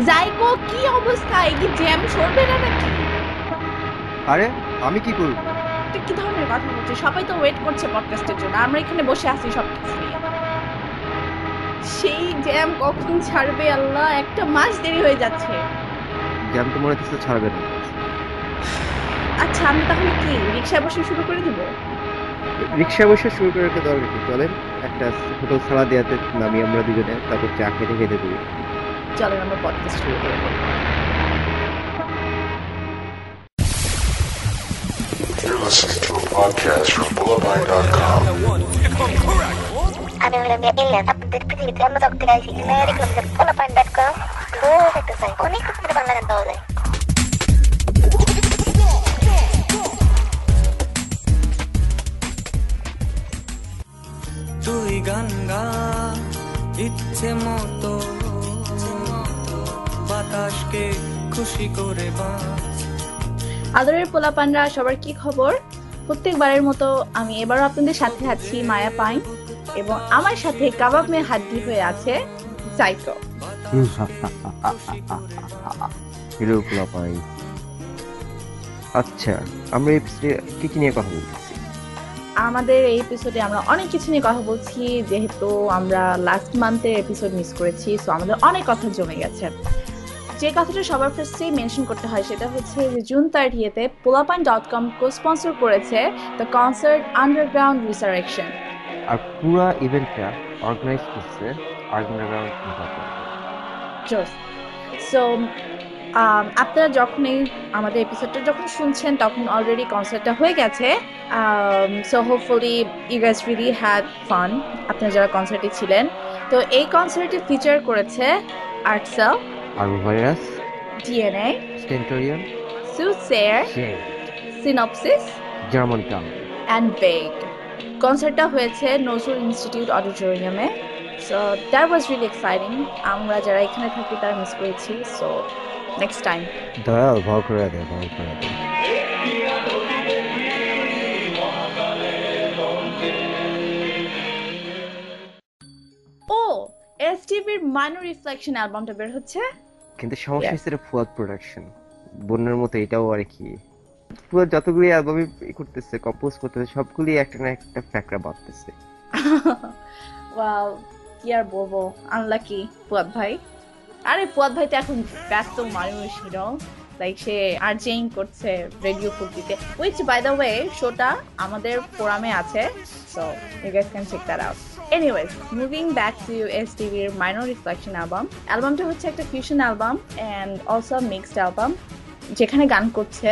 জাইকো কি অবস্থা? এই কি জ্যাম সরবে না নাকি? আরে আমি কি করব? এটা কি ধরনের কথা বলছিস? সবাই তো ওয়েট করছে পডকাস্টের জন্য, আমরা এখানে বসে আছি সবকিছু নিয়ে। সেই জ্যাম কখন ছাড়বে আল্লাহ, একটা মাস দেরি হয়ে যাচ্ছে। জ্যাম তো মনে হচ্ছে ছাড়বে না। আচ্ছা আমরা তাহলে কি রিক্সায় বসে শুরু করে দিব? রিক্সা বসে শুরু করে রেখে দেওয়ার কি, চলেন একটা হোটেল সালাদিয়াতে নামি আমরা দুজনে, তারপর চা খেতে খেতে করি। চলেন আমরা পডকাস্ট শুরু করে দিই। You're listening to a podcast from Bullabine.com. আমি হলাম এলিয়ান, আপনাদের পৃথিবীতে অন্য জগৎ থেকে আইসি। এখানে দেখলাম যে পোলাপাইন.com খুব একটা চাই, অনেক কিছু বাংলা গান পাওয়া যায়। তুই গান গা ইচ্ছে মতো, বাতাসকে খুশি করে বাঁচ। আদরের পোলাপানরা, সবার কি খবর? প্রত্যেকবারের মতো আমি এবারও আপনাদের সাথে আছি মায়া পাইন, এবং আমার সাথে কাবাব মে হাড্ডি হয়ে আছে সাইকো। হিরো পোলাপাই। আচ্ছা, আমরা এই episode এ কি কি নিয়ে কথা বলতেছি? আমাদের এই এপিসোডে আমরা অনেক কিছু নিয়ে কথা বলছি, যেহেতু আমরা লাস্ট মান্থের এপিসোড মিস করেছি, সো আমাদের অনেক কথা জমে গেছে। যে কথাটা সবার ফার্স্টেই মেনশন করতে হয় সেটা হচ্ছে যে জুন 30-তে পোলাপাইন.com কো-স্পন্সর করেছে দ্য কনসার্ট আন্ডারগ্রাউন্ড রিসারেকশন। আর পুরো ইভেন্টটা অর্গানাইজ করছে আন্ডারগ্রাউন্ড ইনকর্পোরেটেড। জোস। সো আপনারা যখন আমাদের এপিসোডটা যখন শুনছেন তখন অলরেডি কনসার্টটা হয়ে গেছে। So hopefully you guys really had fun, আপনারা যারা কনসার্টে ছিলেন। তো এই কনসার্টে ফিচার করেছে আর্টসেল, আর ভাইরাস, ডিএনএ, স্টেন্টোরিয়ান, সুটসেয়ার, শেন, সিনপসিস জার্মান টাং। অ্যান্ড বেগ। কনসার্টটা হয়েছে নজরুল ইনস্টিটিউট অডিটোরিয়ামে। So that was really exciting. আমরা যারা এখানে থাকি তারা মিস করেছি, সো নেক্সট টাইম। দয়াল ভর করে দেয়, ভর করে দেয়। ও, এসটিভির মাইনর রিফ্লেকশন অ্যালবামটা বের হচ্ছে। কিন্তু সমস্যা Yes. হচ্ছে এটা ফুয়াদ প্রোডাকশন, বন্যার মতো এটাও আর কি। ফুয়াদ যতগুলি অ্যালবামই করতেছে, কম্পোজ করতেছে, সবগুলি একটা না একটা ফ্যাকরা বাঁধতেছে। ওয়াও, কি আর বলবো, আনলাকি ফুয়াদ ভাই। আরে ফুয়াদ ভাই তো এখন ব্যস্ত মানুষ, লাইক সে আর্জিং করছে রেডিও ফুর্তিতে, উইচ বাই দ্য ওয়ে শোটা আমাদের ফোরামে আছে, so you guys can check that out. Anyways, moving back to এসটিভির মাইনর রিফ্লেকশন অ্যালবাম। অ্যালবামটা হচ্ছে একটা fusion album and also mixed album, যেখানে গান করছে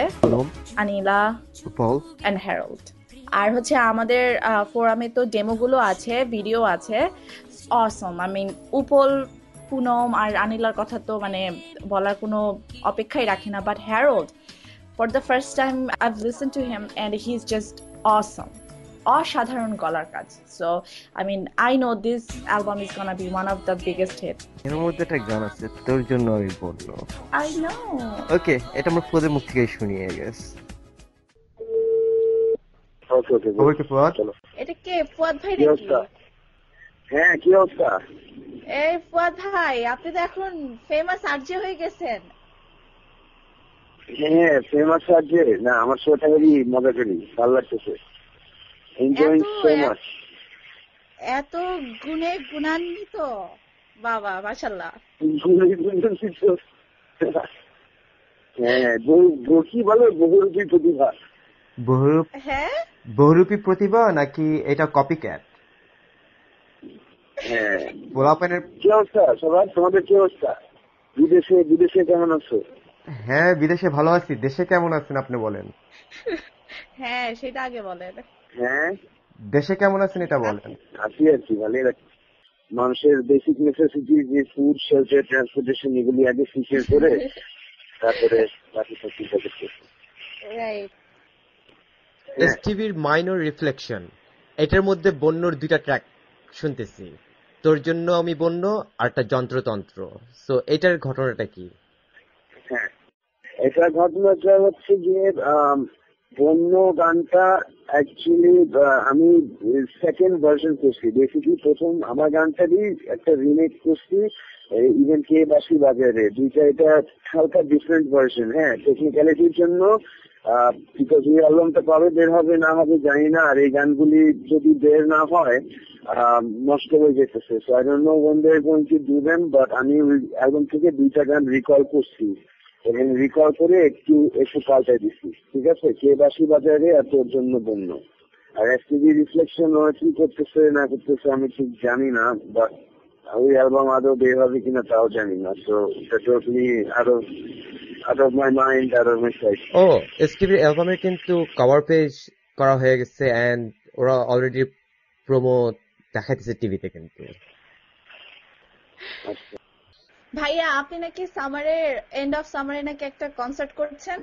আনিলা পল অ্যান্ড হ্যারল্ড। আর হচ্ছে আমাদের ফোরামে তো ডেমোগুলো আছে, ভিডিও আছে। অসম, আই মিন উপল, পুনম আর আনিলার কথা তো মানে বলার কোনো অপেক্ষাই রাখে না, but Harold, for the first time I listen to him and he is just awesome. অসাধারণ গলার কাজ। So I mean I know this album is gonna be one of the biggest hit. এর মধ্যে একটা গান আছে তোর জন্য আমি বললো। I know. ওকে, এটা আমরা ফুয়াদের মুখ থেকে শুনি, আই গেস। খবর কি ফুয়াদ? এটা কে, ফুয়াদ ভাই কি নাকি? অবস্থা? হ্যাঁ, কি অবস্থা? এই ফুয়াদ ভাই, আপনি তো এখন ফেমাস আরজে হয়ে গেছেন। হ্যাঁ, ফেমাস আছে না, আমার শোটা করি, মজা করি, ভালো লাগতেছে, এনজয়িং সো মাচ। এত গুণে গুণান্বিত, বাবা মাশাআল্লাহ। হ্যাঁ, কি বলে, বহুরূপী প্রতিভা। হ্যাঁ, বহুরূপী প্রতিভা নাকি এটা কপি ক্যাট? হ্যাঁ, পোলাপানের। কি অবস্থা সবার? তোমাদের কি অবস্থা? বিদেশে কেমন আছো? হ্যাঁ, বিদেশে ভালো আছি। দেশে কেমন আছেন আপনি বলেন? হ্যাঁ সেটা আগে বলেন। হ্যাঁ, দেশে কেমন আছেন এটা বলেন। আছি আর কি, ভালোই রাখি। মানুষের বেসিক নেসেসিটি যে ফুড, শেল্টার, ট্রান্সপোর্টেশন, এগুলি আগে ফিচার করে তারপরে বাকি সব চিন্তা করতে। রাইট। এসটিভির মাইনর রিফ্লেকশন, এটার মধ্যে বন্যর দুইটা ট্র্যাক শুনতেছি, তোর জন্য আমি বন্য আর একটা যন্ত্রতন্ত্র। সো এটার ঘটনাটা কি? হ্যাঁ, এটা ঘটনাটা হচ্ছে যে বন্য গানটা অ্যাকচুয়ালি আমি সেকেন্ড ভার্সন করছি। বেসিক্যালি প্রথম আমার গানটারই একটা রিমেক করছি, ইভেন কে বাসি বাজারে, দুইটা এটা হালকা ডিফারেন্ট ভার্সন। হ্যাঁ, টেকনিক্যালিটির জন্য বিকজ এই অ্যালবামটা কবে বের হবে না হবে জানি না, আর এই গানগুলি যদি বের না হয় নষ্ট হয়ে যেতেছে। So I don't know when they're going to do them, but আমি অ্যালবাম থেকে দুইটা গান রিকল করছি এবং রিকল করে একটু একটু পাল্টাই দিচ্ছি। ঠিক আছে, কে বাসি বাজারে আর তোর জন্য বন্য। আর এসটিভি রিফ্লেকশন ওরা কি করতেছে না করতেছে আমি ঠিক জানি না, বাট ওই অ্যালবাম আদৌ বের হবে কিনা তাও জানি না। সো এটা totally out of my mind, out of my sight. ও এসটিভির অ্যালবামের কিন্তু কভার পেজ করা হয়ে গেছে এন্ড ওরা অলরেডি প্রোমো দেখাইতেছে টিভিতে কিন্তু। আচ্ছা ভাইয়া আপনি নাকি এন্ড অফ সামারে নাকি একটা কনসার্ট করছেন?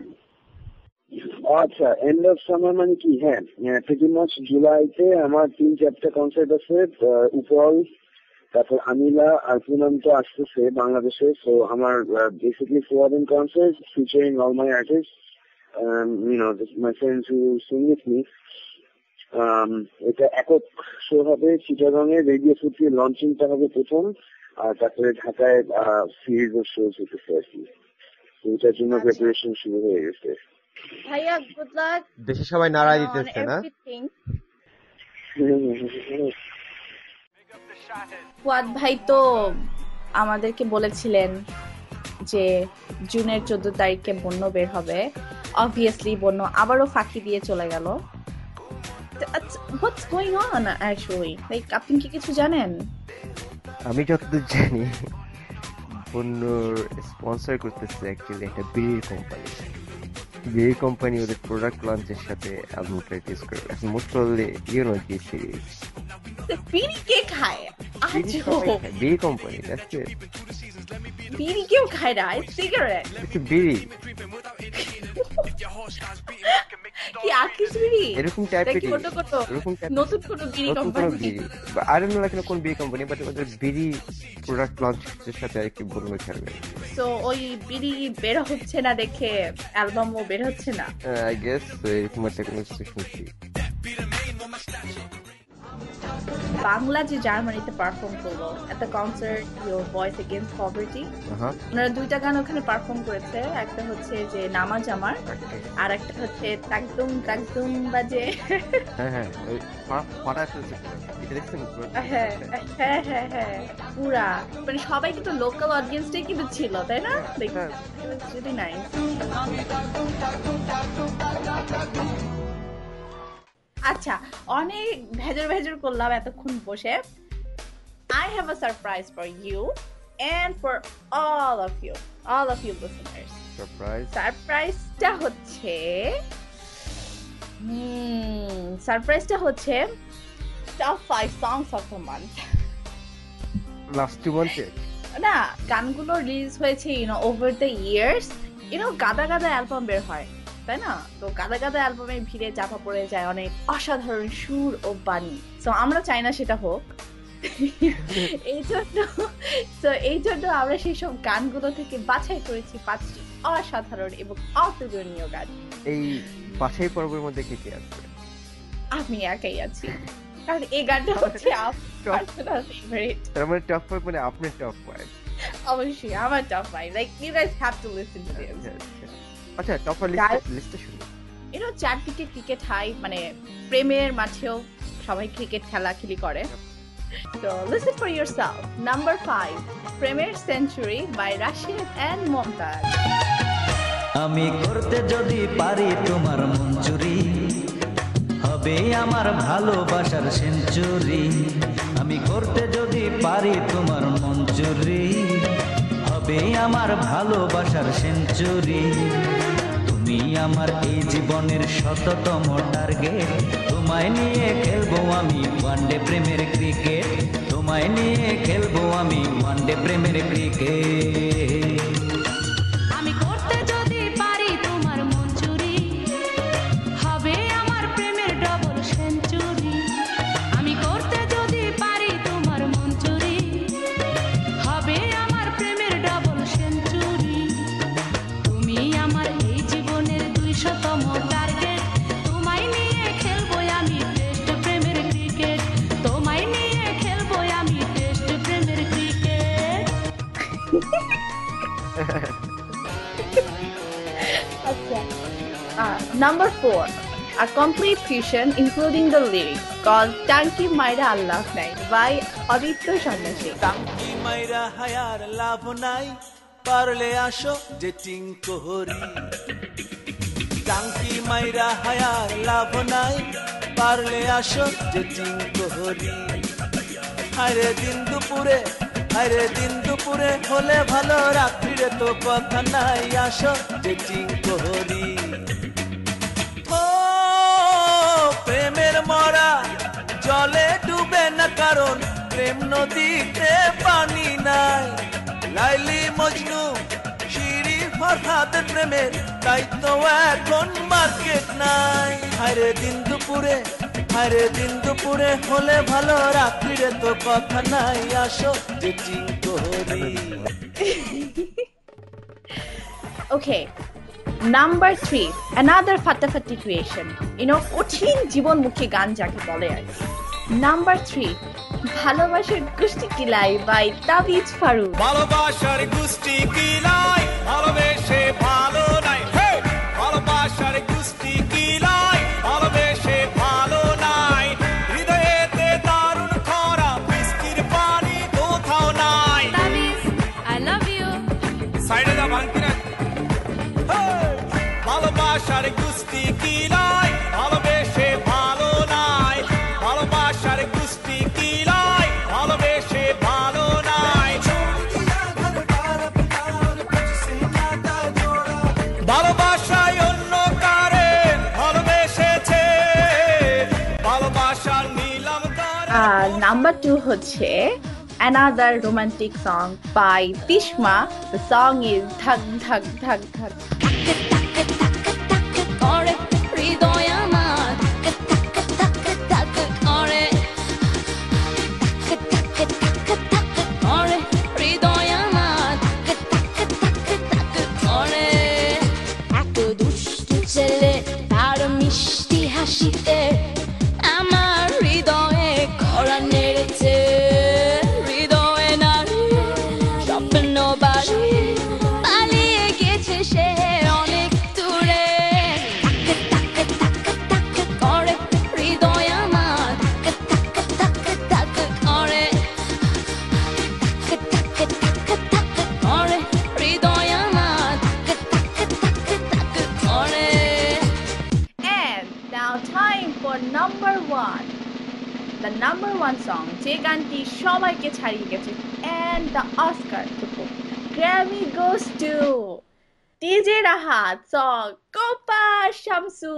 আচ্ছা, এন্ড অফ সামার মানে কি? হ্যাঁ, প্রিটি মাচ জুলাইতে আমার 3-4টা কনসার্ট আছে। উপল, তারপর আমিলা আর পুনম তো আসতেছে বাংলাদেশে। সো আমার basically 4 concert featuring all my artist, my friends who Singh with me. এটা একক শো হবে চিটাগাংয়ে, রেডিও ফুটি লঞ্চিংটা হবে প্রথম, আর তারপরে ঢাকায় সিরিজ অফ শোজ হতেছে আর কি। এটার জন্য প্রিপারেশন শুরু হয়ে গেছে। ভাইয়া গুড লাক দেশে সবাই নাড়াই অন দিতেছে না? এভরিথিং। ফুয়াদ ভাই তো আমাদেরকে বলেছিলেন যে জুনের 14 তারিখে বন্য বের হবে। অবভিয়াসলি বন্য আবারও ফাঁকি দিয়ে চলে গেল। What's going on actually, like আপনি কি কিছু জানেন? আমি যতদূর জানি বন্যর স্পন্সর করতেছে অ্যাকচুয়ালি একটা বিড়ির কোম্পানি। বিড়ির কোম্পানি ওদের প্রোডাক্ট লঞ্চের সাথে অ্যালবামটা রিলিজ করবে। এখন মোস্ট প্রবাবলি জি সিরিজ। বিড়ি কে খায়? বিড়ি কোম্পানি, দ্যাটস ইট। বিড়ি কেউ খায় না, সিগারেট। একটু বিড়ি কি আকিস বিড়ি এরকম টাইপের, এরকম নতুন কোন বিড়ি নতুন কোনো কোম্পানি? বিড়ি বা আই ডোন্ট নো লাইক কোন বিড়ি কোম্পানি, বাট ওদের বিড়ি প্রোডাক্ট লঞ্চের সাথে আরেকটু বন্য ছাড়বে। তো ওই বিড়ি বের হচ্ছে না দেখে অ্যালবামও বের হচ্ছে না। আই গেস এরকম একটা কোনো কিছু শুনছি। বাংলা যে জার্মানিতে পারফর্ম করলো একটা concert, your voice against poverty, ওনারা 2টা গান ওখানে পারফর্ম করেছে। একটা হচ্ছে যে নামাজ আমার, আর একটা হচ্ছে তাকদুম তাকদুম বাজে। হ্যাঁ হ্যাঁ, ওই ফাটা ফেলছে এটা দেখছেন? হ্যাঁ হ্যাঁ হ্যাঁ হ্যাঁ, পুরা মানে সবাই কিন্তু লোকাল অডিয়েন্সটাই কিন্তু ছিল, তাই না? Really nice. আচ্ছা, অনেক ভেজর করলাম এতক্ষণ বসে। I have a surprise for you and for all of you listeners. সারপ্রাইজটা হচ্ছে top 5 songs of the month. Last 2 মান্থে না, গানগুলো রিলিজ হয়েছে over the years, গাদা অ্যালবাম বের হয়, তাই না? তো গাদা অ্যালবামে ভিড়ে চাপা পড়ে যায় অনেক অসাধারণ সুর ও বাণী। তো আমরা চাই না সেটা হোক। এই জন্য আমরা সেই সব গানগুলো থেকে বাছাই করেছি 5টি অসাধারণ এবং অতুলনীয় গান। এই বাছাই পর্বের মধ্যে কে কে আছে? আমি একাই আছি, কারণ এই গানটা হচ্ছে পার্সোনাল ফেভারিট। তার মানে টপ 5 মানে আপনার টপ 5? অবশ্যই আমার top 5, like you guys have to listen to this. আচ্ছা, টপ লিস্টে শুনি। চারদিকে ক্রিকেট হাই, মানে প্রেমের মাঠেও সবাই ক্রিকেট খেলাখেলি করে। So listen for yourself. Number 5, প্রেমের century by Rashid and Momtaz. আমি করতে যদি পারি তোমার মঞ্জুরি, হবে আমার ভালোবাসার সেঞ্চুরি। আমি করতে যদি পারি তোমার মঞ্জুরি, হবে আমার ভালোবাসার সেঞ্চুরি। তুমি আমার এই জীবনের শততম টার্গেট। তোমায় নিয়ে খেলবো আমি ওয়ানডে প্রেমের ক্রিকেট। তোমায় নিয়ে খেলবো আমি ওয়ানডে প্রেমের ক্রিকেট। আমি করতে যদি পারি তোমার মঞ্জুরি, হবে আমার প্রেমের ডবল সেঞ্চুরি। আমি করতে যদি পারি তোমার মঞ্জুরি, হবে আমার প্রেমের ডবল সেঞ্চুরি। তুমি আমার এই জীবনের 200তম টার্গেট। আচ্ছা, number 4, a complete fusion including the lyrics called Tanki Maira Allah Night by Aditya Sannasi. টাঙ্কি মাইরা হায়ার লাভ নাই, পারলে আসো ডেটিং কোহরি। টাঙ্কি মাইরা হায়ার লাভ নাই, পারলে আসো ডেটিং কোহরি। হায়রে দিন দুপুরে হলে ভালো, রাত্রিরে তো কথা নাই, আসো ডেটিং কোহরি। ও প্রেমের মরা জলে ডুবে না, কারণ প্রেম নদীতে পানি নাই। লাইলি মজনু শিরি ফরহাদের প্রেমের তাই তো এখন মার্কেট নাই। হায়রে দিন দুপুরে হলে ভালো, রাত্রিরে তো কথা নাই, আসো ডেটিং কোহরি। Okay, number 3, another ফাটাফাটি creation. কঠিন জীবনমুখী গান যাকে বলে আর কি। Number 3, ভালোবাসার গুষ্টি কিলাই by তাবিজ ফারুক। ভালোবাসার গুষ্টি কিলাই, ভালোবেসে ভালো নাই। ভালোবাসার গুষ্টি কিলাই, ভালোবেসে ভালো নাই। হৃদয়েতে দারুণ খরা, বৃষ্টির পানি কোথাও নাই। তাবিজ, I love you. সাইডে যা ভাঙতি না। ভালোবাসার গুষ্টি কিলাই, ভালোবেসে ভালো নাই। ভালোবাসার গুষ্টি কিলাই, ভালোবেসে ভালো নাই। ভালোবাসায় অন্য কারে ভালোবেসেছে, ভালোবাসার নিলাম করে। আর নাম্বার 2 হচ্ছে another romantic song by Tishma. The song is Dhak Dhak Dhak Dhak. করে হৃদয় আমার, করে হৃদয় আমার, করে এত দুষ্টু ছেলে তার মিষ্টি হাসিতে আমার হৃদয়ে কড়া নেড়েছে। হৃদয়ে নারী স্বপ্ন বাড়ি, পালিয়ে গেছে সে অনেক দূরে। করে হৃদয় আমার, করে হৃদয় আমার, করে। And now time for number 1. The number 1 song যে গানটি সবাইকে ছাড়িয়ে গেছে and the Oscar Grammy goes to DJ Rahat song Kopa Shamsu.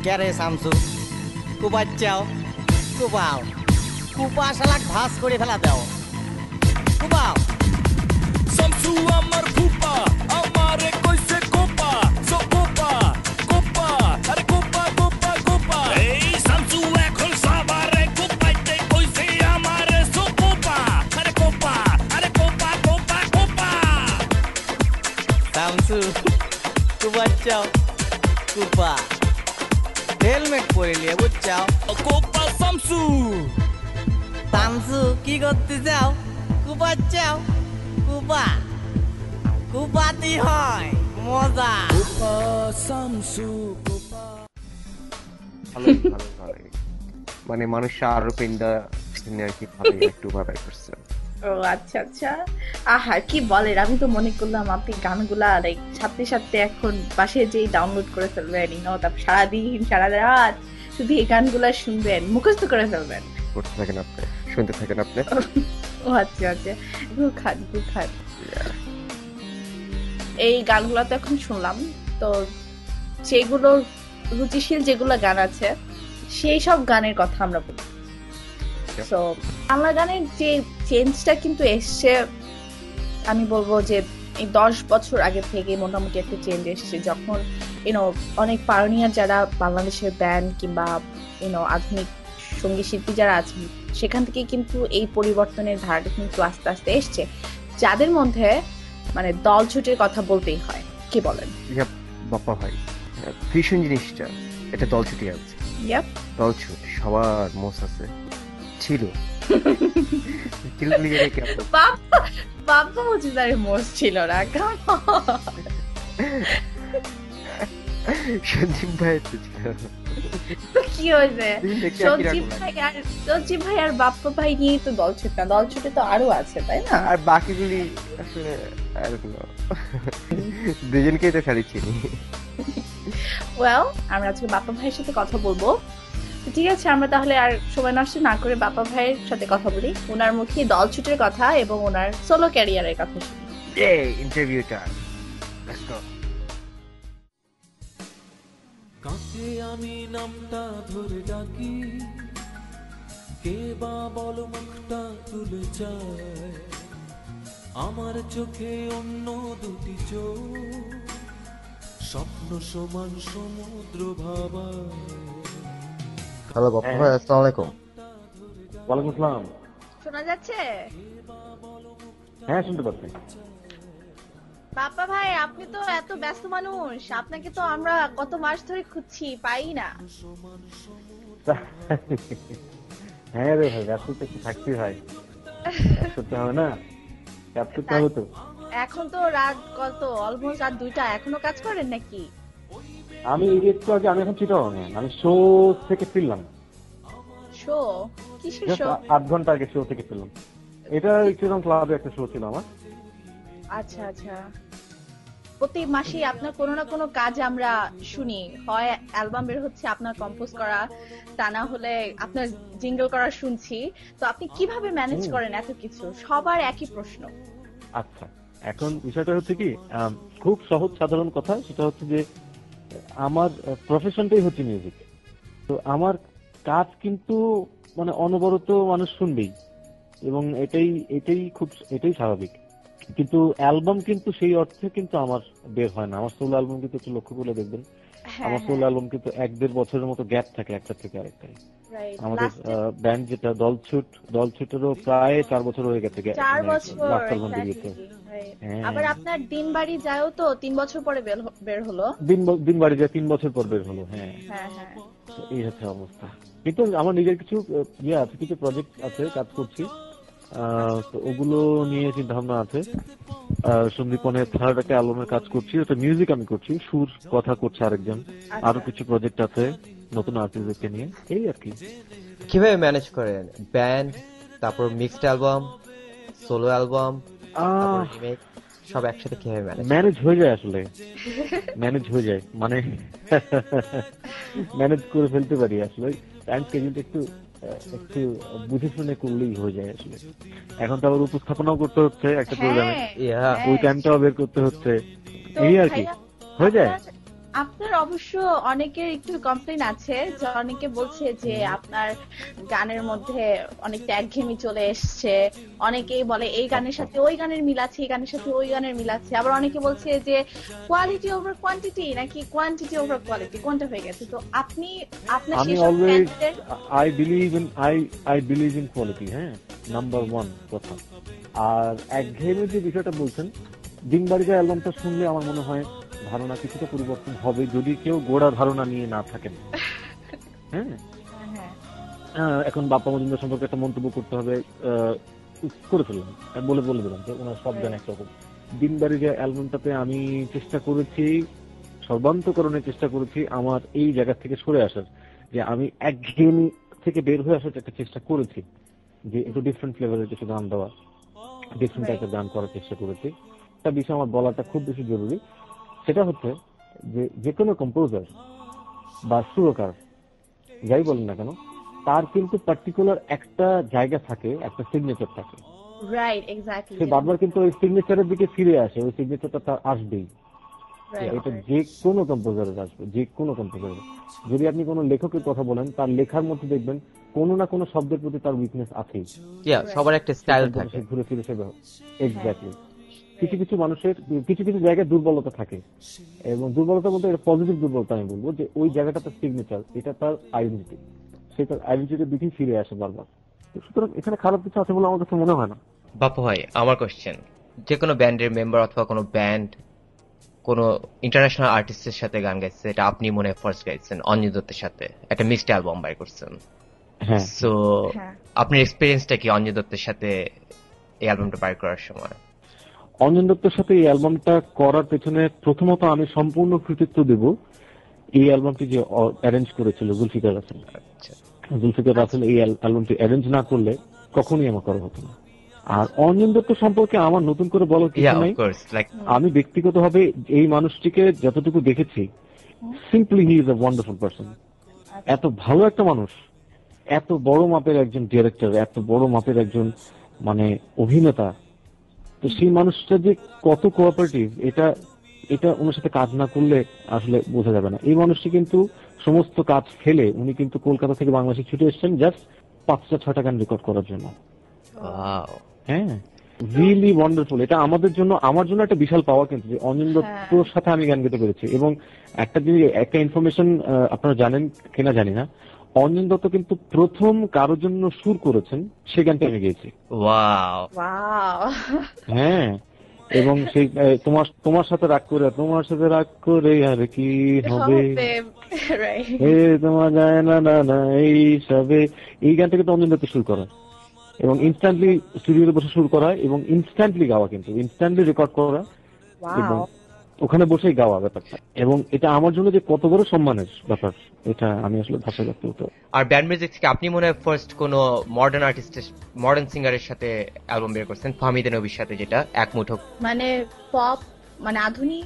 কে শামসু, কুপাচ্চাও কুপাও, কুপা শালাক ভাস করে ফেলা দাও, কুপাও। শামসু আমার ফুপা, আমারে কইছে কোপা, সো কোপা কোপা, আরে কোপা কোপা কোপা। এই শামসু এখন সবারে কোপাইতে কইছে আমারে, সো কোপা, আরে কোপা, আরে কোপা কোপা কোপা। শামসু কুপাচ্চাও কুপা, হেলমেট পরে নিয়ে বুঝছাও। কোপা শামসু, শামসু কি করতে যাও, কুপাচ্চাও কুপা, কুপাতি হয় মজা। Copa Shamsu Copa. ভালো ভালো মানে মানুষ আরো পেন্ডা আর কি ভালো একটু ভাবাই করছে। ও আচ্ছা আচ্ছা, আহা কি বলেন, আমি তো মনে করলাম আপনি গানগুলা লাইক সাথে সাথে এখন বাসে যেই ডাউনলোড করে ফেলবেন, তারপর সারাদিন সারা রাত শুধু এই গানগুলা শুনবেন, মুখস্থ করে ফেলবেন। করতে থাকেন আপনি, শুনতে থাকেন আপনি। ও আচ্ছা আচ্ছা, গুড খান। এই গানগুলো তো এখন শুনলাম, তো সেগুলো রুচিশীল যেগুলো গান আছে সেই সব গানের কথা আমরা বলি। তো বাংলা গানের যে চেঞ্জটা কিন্তু এসছে, আমি বলবো যে এই 10 বছর আগে থেকে মোটামুটি একটা চেঞ্জ এসেছে, যখন অনেক পায়োনিয়ার যারা বাংলাদেশের ব্যান্ড কিংবা আধুনিক সঙ্গীত শিল্পী যারা আছেন, সেখান থেকে কিন্তু এই পরিবর্তনের ধারাটা কিন্তু আস্তে আস্তে এসছে, যাদের মধ্যে মানে দলছুটের কথা বলতেই হয়। কি বলেন? বাপ্পা ভাই, ফিউশন জিনিসটা এটা দলছুটি আছে। দলছুট সবার মোস আছে, ছিল। বাপ্পা মজুমদারের মোস ছিল না। সঞ্জীব ভাই তো ছিল। কি হয়েছে? সঞ্জীব ভাই আর বাপ্পা ভাই নিয়ে তো দলছুট না, দলছুটে তো আরো আছে, তাই না? আর বাকিগুলি আসলে দুজনকেই তো খালি চিনি। ওয়েল, আমরা আজকে বাপ্পা ভাইয়ের সাথে কথা বলবো। ঠিক আছে, আমরা তাহলে আর সময় নষ্ট না করে বাপ্পা ভাইয়ের সাথে কথা বলি, ওনার মুখে দলছুটের কথা এবং ওনার সোলো ক্যারিয়ারের কথা শুনি। ইন্টারভিউটা কাকে আমি নামটা ধরে ডাকি, কে বা বল মুখটা তুলে যায়, আমার চোখে অন্য দুটি চোখ, স্বপ্ন সমান সমুদ্র ভাবা। হ্যালো বাপ্পা ভাই, আসসালামু আলাইকুম। ওয়ালাইকুম আসসালাম। শোনা যাচ্ছে? হ্যাঁ, শুনতে পাচ্ছি। বাপ্পা ভাই, আপনি তো এত ব্যস্ত মানুষ, আপনাকে তো আমরা কত মাস ধরে খুঁজছি, পাই না। হ্যাঁ রে ভাই, ব্যস্ত তো একটু থাকতেই হয়, করতে হবে না, কাজ করতে হবে তো। এখন তো রাত কত, অলমোস্ট রাত 2টা, এখনো কাজ করেন নাকি? আমি একটু আগে, আমি এখন চিটাগাং, আমি শো থেকে ফিরলাম। শো? কিসের শো? 8 ঘন্টা আগে শো থেকে ফিরলাম। এটা চিটাগাং ক্লাবে একটা শো ছিল আমার। আচ্ছা আচ্ছা। প্রতি মাসে আপনার কোনো না কোনো কাজ আমরা শুনি, হয় অ্যালবাম বের হচ্ছে আপনার কম্পোজ করা, তা না হলে আপনার জিঙ্গল করা শুনছি। তো আপনি কিভাবে ম্যানেজ করেন এত কিছু? সবার একই প্রশ্ন। আচ্ছা, এখন বিষয়টা হচ্ছে কি, খুব সহজ সাধারণ কথা, সেটা হচ্ছে যে আমার প্রফেশনটাই হচ্ছে মিউজিক। তো আমার কাজ কিন্তু মানে অনবরত মানুষ শুনবেই, এবং এটাই স্বাভাবিক। কিন্তু অ্যালবাম কিন্তু সেই অর্থে কিন্তু আমার বের হয় না। আমার সোলো অ্যালবাম কিন্তু একটু লক্ষ্য করলে দেখবেন, আমার সোলো অ্যালবাম কিন্তু 1-1.5 বছরের মতো গ্যাপ থাকে একটা থেকে আরেকটায়। আমাদের ব্যান্ড যেটা দলছুটেরও প্রায় 4 বছর হয়ে গেছে। 4 বছর বেরিয়েছে। আবার আপনার দিন বাড়ি যায়ও তো 3 বছর পরে বের হলো। দিন বাড়ি যায় 3 বছর পর বের হলো। হ্যাঁ, এই হচ্ছে অবস্থা। কিন্তু আমার নিজের কিছু আছে, কিছু প্রজেক্ট আছে, কাজ করছি, তো ওগুলো নিয়ে চিন্তা ভাবনা আছে। সন্দীপনে 3rd একটা অ্যালবামের কাজ করছি, ওটা মিউজিক আমি করছি, সুর কথা করছে আরেকজন। আরো কিছু প্রজেক্ট আছে নতুন আর্টিস্টকে নিয়ে, এই আর কি। কিভাবে ম্যানেজ করেন ব্যান্ড, তারপর মিক্সড অ্যালবাম, সোলো অ্যালবাম, তারপর রিমেক, সব একসাথে কিভাবে ম্যানেজ হয়ে যায়? আসলে ম্যানেজ হয়ে যায়, মানে ম্যানেজ করে ফেলতে পারি। আসলে টাইম স্কেডিউলটা একটু বুঝে শুনে করলেই হয়ে যায়। আসলে এখন তো আবার উপস্থাপনাও করতে হচ্ছে একটা প্রোগ্রামে, ওই টাইমটাও বের করতে হচ্ছে, এই আর কি, হয়ে যায়। আপনার অবশ্য অনেকের একটু কমপ্লেইন আছে, যে অনেকে বলছে যে আপনার গানের মধ্যে অনেকটা একঘেয়েমি চলে এসছে, অনেকেই বলে এই গানের সাথে ওই গানের মিল আছে, এই গানের সাথে ওই গানের মিল আছে, আবার অনেকে বলছে যে কোয়ালিটি ওভার কোয়ান্টিটি, নাকি কোয়ান্টিটি ওভার কোয়ালিটি, কোনটা হয়ে গেছে? তো আপনি আপনার আমি always I believe in quality, হ্যাঁ, নাম্বার 1 কথা। আর একঘেয়েমি যে বিষয়টা বলছেন, দিনবাড়িতে অ্যালবামটা শুনলে আমার মনে হয় ধারণা কিছুটা পরিবর্তন হবে, যদি কেউ গোড়া ধারণা নিয়ে না থাকেন। হ্যাঁ, এখন বাপ্পা মজুমদার সম্পর্কে একটা মন্তব্য করতে হবে, করে ফেললাম, বলে দিলাম যে ওনার সব গান একরকম। দিনবাড়ি যে অ্যালবামটাতে আমি চেষ্টা করেছি, সর্বান্তকরণের চেষ্টা করেছি আমার এই জায়গা থেকে সরে আসার, যে আমি একঘেয়েমি থেকে বের হয়ে আসার একটা চেষ্টা করেছি, যে একটু ডিফারেন্ট ফ্লেভারের কিছু গান দেওয়া, ডিফারেন্ট টাইপের গান করার চেষ্টা করেছি। একটা বিষয় আমার বলাটা খুব বেশি জরুরি, সেটা হচ্ছে যে কোনো কম্পোজার বা সুরকার যাই বলেন না কেন, তার কিন্তু পার্টিকুলার একটা জায়গা থাকে, একটা সিগনেচার থাকে। Right, exactly. সে বারবার কিন্তু ওই সিগনেচারের দিকে ফিরে আসে, ওই সিগনেচারটা তার আসবেই। এটা যে কোনো কম্পোজারের আসবে, যে কোনো কম্পোজারের। যদি আপনি কোনো লেখকের কথা বলেন, তার লেখার মধ্যে দেখবেন কোনো না কোনো শব্দের প্রতি তার উইকনেস আছেই। সবার একটা স্টাইল থাকে, ঘুরে ফিরে সে। এক্স্যাক্টলি। কিছু কিছু মানুষের কিছু কিছু জায়গায় দুর্বলতা থাকে, এবং দুর্বলতা বলতে এটা পজিটিভ দুর্বলতা আমি বলবো, যে ওই জায়গাটা তার সিগনেচার, এটা তার আইডেন্টিটি, সে তার আইডেন্টিটির দিকেই ফিরে আসে বারবার। তো সুতরাং এখানে খারাপ কিছু আছে বলে আমার কাছে মনে হয় না। বাপু ভাই, আমার কোশ্চেন, যে কোনো ব্যান্ডের মেম্বার অথবা কোনো ব্যান্ড কোনো ইন্টারন্যাশনাল আর্টিস্টের সাথে গান গাইছে, এটা আপনি মনে হয় ফার্স্ট গাইছেন অঞ্জন দত্তের সাথে, একটা মিক্সড অ্যালবাম বাই করছেন। হ্যাঁ, সো আপনার এক্সপেরিয়েন্সটা কি অঞ্জন দত্তের সাথে এই অ্যালবামটা বাই করার সময়? অঞ্জন দত্তের সাথে এই অ্যালবামটা করার পেছনে প্রথমত আমি সম্পূর্ণ কৃতিত্ব দেব এই অ্যালবামটি যে অ্যারেঞ্জ করেছিল জুলফিকার রাসেল। জুলফিকার রাসেল এই অ্যালবামটি অ্যারেঞ্জ না করলে কখনোই আমার করা হতো না। আর অঞ্জন দত্ত সম্পর্কে আমার নতুন করে বলার কিছু নাই। আমি ব্যক্তিগতভাবে এই মানুষটিকে যতটুকু দেখেছি, simply he is a wonderful person. এত ভালো একটা মানুষ, এত বড় মাপের একজন ডিরেক্টর, এত বড় মাপের একজন মানে অভিনেতা, তো সেই মানুষটা যে কত কোঅপারেটিভ, এটা ওনার সাথে কাজ না করলে আসলে বোঝা যাবে না। এই মানুষটি কিন্তু সমস্ত কাজ ফেলে উনি কিন্তু কলকাতা থেকে বাংলাদেশে ছুটে এসেছেন জাস্ট 5-6টা গান রেকর্ড করার জন্য। হ্যাঁ, রিয়েলি ওয়ান্ডারফুল। এটা আমাদের জন্য, আমার জন্য একটা বিশাল পাওয়া কিন্তু, যে অঞ্জন দত্তর সাথে আমি গান গাইতে পেরেছি। এবং একটা ইনফরমেশন আপনারা জানেন কিনা জানি না, অঞ্জন দত্ত কিন্তু প্রথম কারোর জন্য সুর করেছেন, সে গানটা আমি গেয়েছি। হ্যাঁ, এবং সেই তোমার সাথে রাগ করে আর কি হবে, তোমার যায় না না না এই সবে, এই গানটা কিন্তু অঞ্জন দত্ত সুর করা, এবং ইনস্ট্যান্টলি স্টুডিওতে বসে শুরু করা, এবং ইনস্ট্যান্টলি গাওয়া, কিন্তু ইনস্ট্যান্টলি রেকর্ড করা এবং ওখানে বসেই গাওয়া ব্যাপারটা। এবং এটা আমার জন্য যে কত বড় সম্মানের ব্যাপার, এটা আমি আসলে ভাষায় ব্যক্ত করতে। আর ব্যান্ড মিউজিক থেকে আপনি মনে হয় ফার্স্ট কোনো মডার্ন আর্টিস্টের, মডার্ন সিঙ্গারের সাথে অ্যালবাম বের করছেন, ফাহমিদা নবীর সাথে, যেটা এক মুঠো মানে পপ, মানে আধুনিক।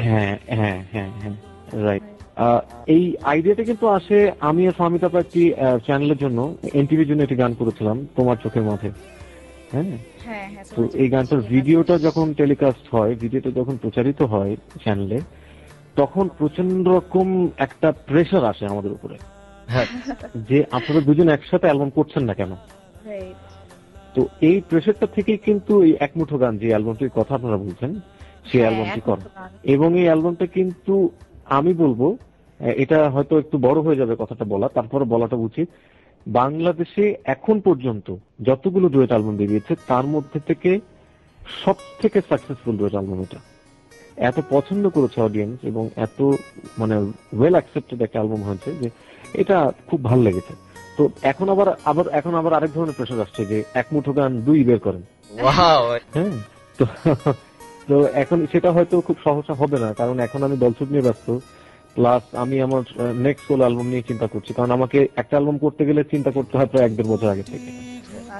হ্যাঁ হ্যাঁ হ্যাঁ হ্যাঁ, রাইট। এই আইডিয়াটা কিন্তু আসে, আমি আর ফাহমিদা একটি চ্যানেলের জন্য, এনটিভির জন্য একটি গান করেছিলাম, তোমার চোখের মাঝে। হ্যাঁ, তো এই গানটার ভিডিওটা যখন টেলিকাস্ট হয়, ভিডিওটা যখন প্রচারিত হয় চ্যানেলে, তখন প্রচন্ড রকম একটা প্রেশার আসে আমাদের উপরে, যে আপনারা দুজন একসাথে অ্যালবাম করছেন না কেন। তো এই প্রেশারটা থেকেই কিন্তু এই এক মুঠো গান, যে অ্যালবামটির কথা আপনারা বলছেন, সেই অ্যালবামটি করা। এবং এই অ্যালবামটা কিন্তু আমি বলবো, এটা হয়তো একটু বড় হয়ে যাবে কথাটা বলা, তারপরে বলাটা উচিত, বাংলাদেশে এখন পর্যন্ত যতগুলো ডুয়েট অ্যালবাম বেরিয়েছে তার মধ্যে থেকে সব থেকে সাকসেসফুল ডুয়েট অ্যালবাম এটা। এত পছন্দ করেছে অডিয়েন্স, এবং এত মানে ওয়েল অ্যাকসেপ্টেড একটা অ্যালবাম হয়েছে যে এটা খুব ভালো লেগেছে। তো এখন আবার আরেক ধরনের প্রেশার আসছে, যে এক মুঠো গান 2 বের করেন। হ্যাঁ, তো এখন সেটা হয়তো খুব সহজা হবে না, কারণ এখন আমি দলছুট নিয়ে ব্যস্ত, প্লাস আমি আমার নেক্সট সোলো অ্যালবাম নিয়ে চিন্তা করছি। কারণ আমাকে একটা অ্যালবাম করতে গেলে চিন্তা করতে হয় প্রায় 1-1.5 বছর আগে থেকে,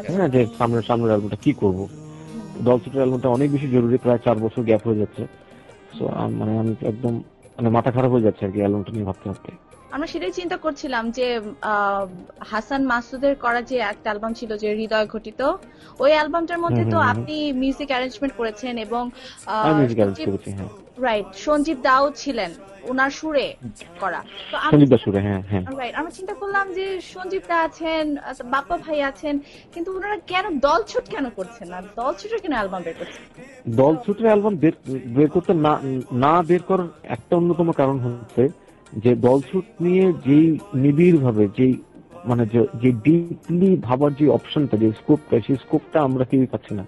হ্যাঁ, যে সামনের অ্যালবামটা কি করবো। দলছুটের অ্যালবামটা অনেক বেশি জরুরি, প্রায় 4 বছর গ্যাপ হয়ে যাচ্ছে। সো মানে আমি একদম মানে মাথা খারাপ হয়ে যাচ্ছে আর কি অ্যালবামটা নিয়ে ভাবতে ভাবতে। আমরা সেটাই চিন্তা করছিলাম যে হাসান মাসুদের করা যে একটা অ্যালবাম ছিল, যে হৃদয় ঘটিত, ওই অ্যালবামটার মধ্যে তো আপনি মিউজিক অ্যারেঞ্জমেন্ট করেছেন, এবং রাইট, সঞ্জীব দাও ছিলেন ওনার সুরে করা। তো আমরা চিন্তা করলাম যে সঞ্জীব দা আছেন, বাপ্পা ভাই আছেন, কিন্তু ওনারা কেন দলছুট কেন করছেন না, দলছুটের কেন অ্যালবাম বের করছেন? দলছুটের অ্যালবাম বের করতে না বের করার একটা অন্যতম কারণ হচ্ছে যে দলছুট নিয়ে যেই নিবিড় ভাবে, যেই মানে যে ডিপলি ভাবার যে অপশনটা, যে স্কোপটা, সেই স্কোপটা আমরা কেউই পাচ্ছি না।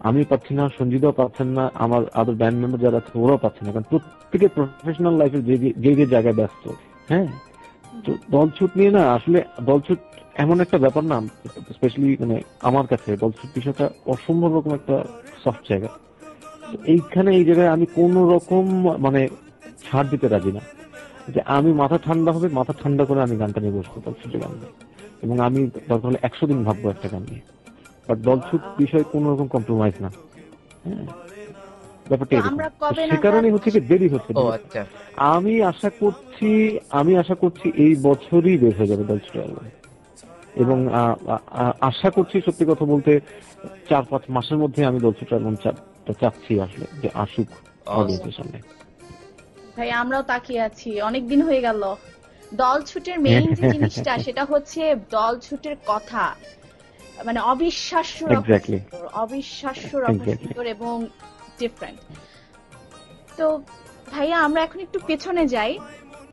আমি পাচ্ছি না, সঞ্জিতাও পাচ্ছেন না, আমার আদার ব্যান্ড মেম্বার যারা আছে ওরাও পাচ্ছে না, কারণ প্রত্যেকে প্রফেশনাল লাইফের যে জায়গায় ব্যস্ত। হ্যাঁ, তো দলছুট নিয়ে না, আসলে দলছুট এমন একটা ব্যাপার না, স্পেশালি মানে আমার কাছে দলছুট বিষয়টা অসম্ভব রকম একটা সফট জায়গা। এইখানে এই জায়গায় আমি কোন রকম মানে ছাড় দিতে রাজি না, যে আমি মাথা ঠান্ডা করে আমি গানটা নিয়ে বসবো, দলছুটের গান নিয়ে, এবং আমি দরকার হলে 100 দিন ভাববো একটা গান নিয়ে। বাট দলছুট বিষয়ে কোন রকম কম্প্রোমাইজ না। হ্যাঁ, ব্যাপারটা এরকম। সে কারণে হচ্ছে কি দেরি হচ্ছে। আমি আশা করছি এই বছরই বের হয়ে যাবে দলছুট অ্যালবাম, এবং আশা করছি সত্যি কথা বলতে 4-5 মাসের মধ্যে আমি দলছুট অ্যালবাম চাচ্ছি আসলে, যে আসুক অডিয়েন্সের সামনে। ভাই আমরাও তাকিয়ে আছি, অনেকদিন হয়ে গেল। দলছুটের মেইন যে জিনিসটা, সেটা হচ্ছে দলছুটের কথা, মানে অবিশ্বাস্য Exactly. অবিশ্বাস্য রকম Exactly. সুন্দর এবং ডিফারেন্ট। তো ভাইয়া আমরা এখন একটু পেছনে যাই।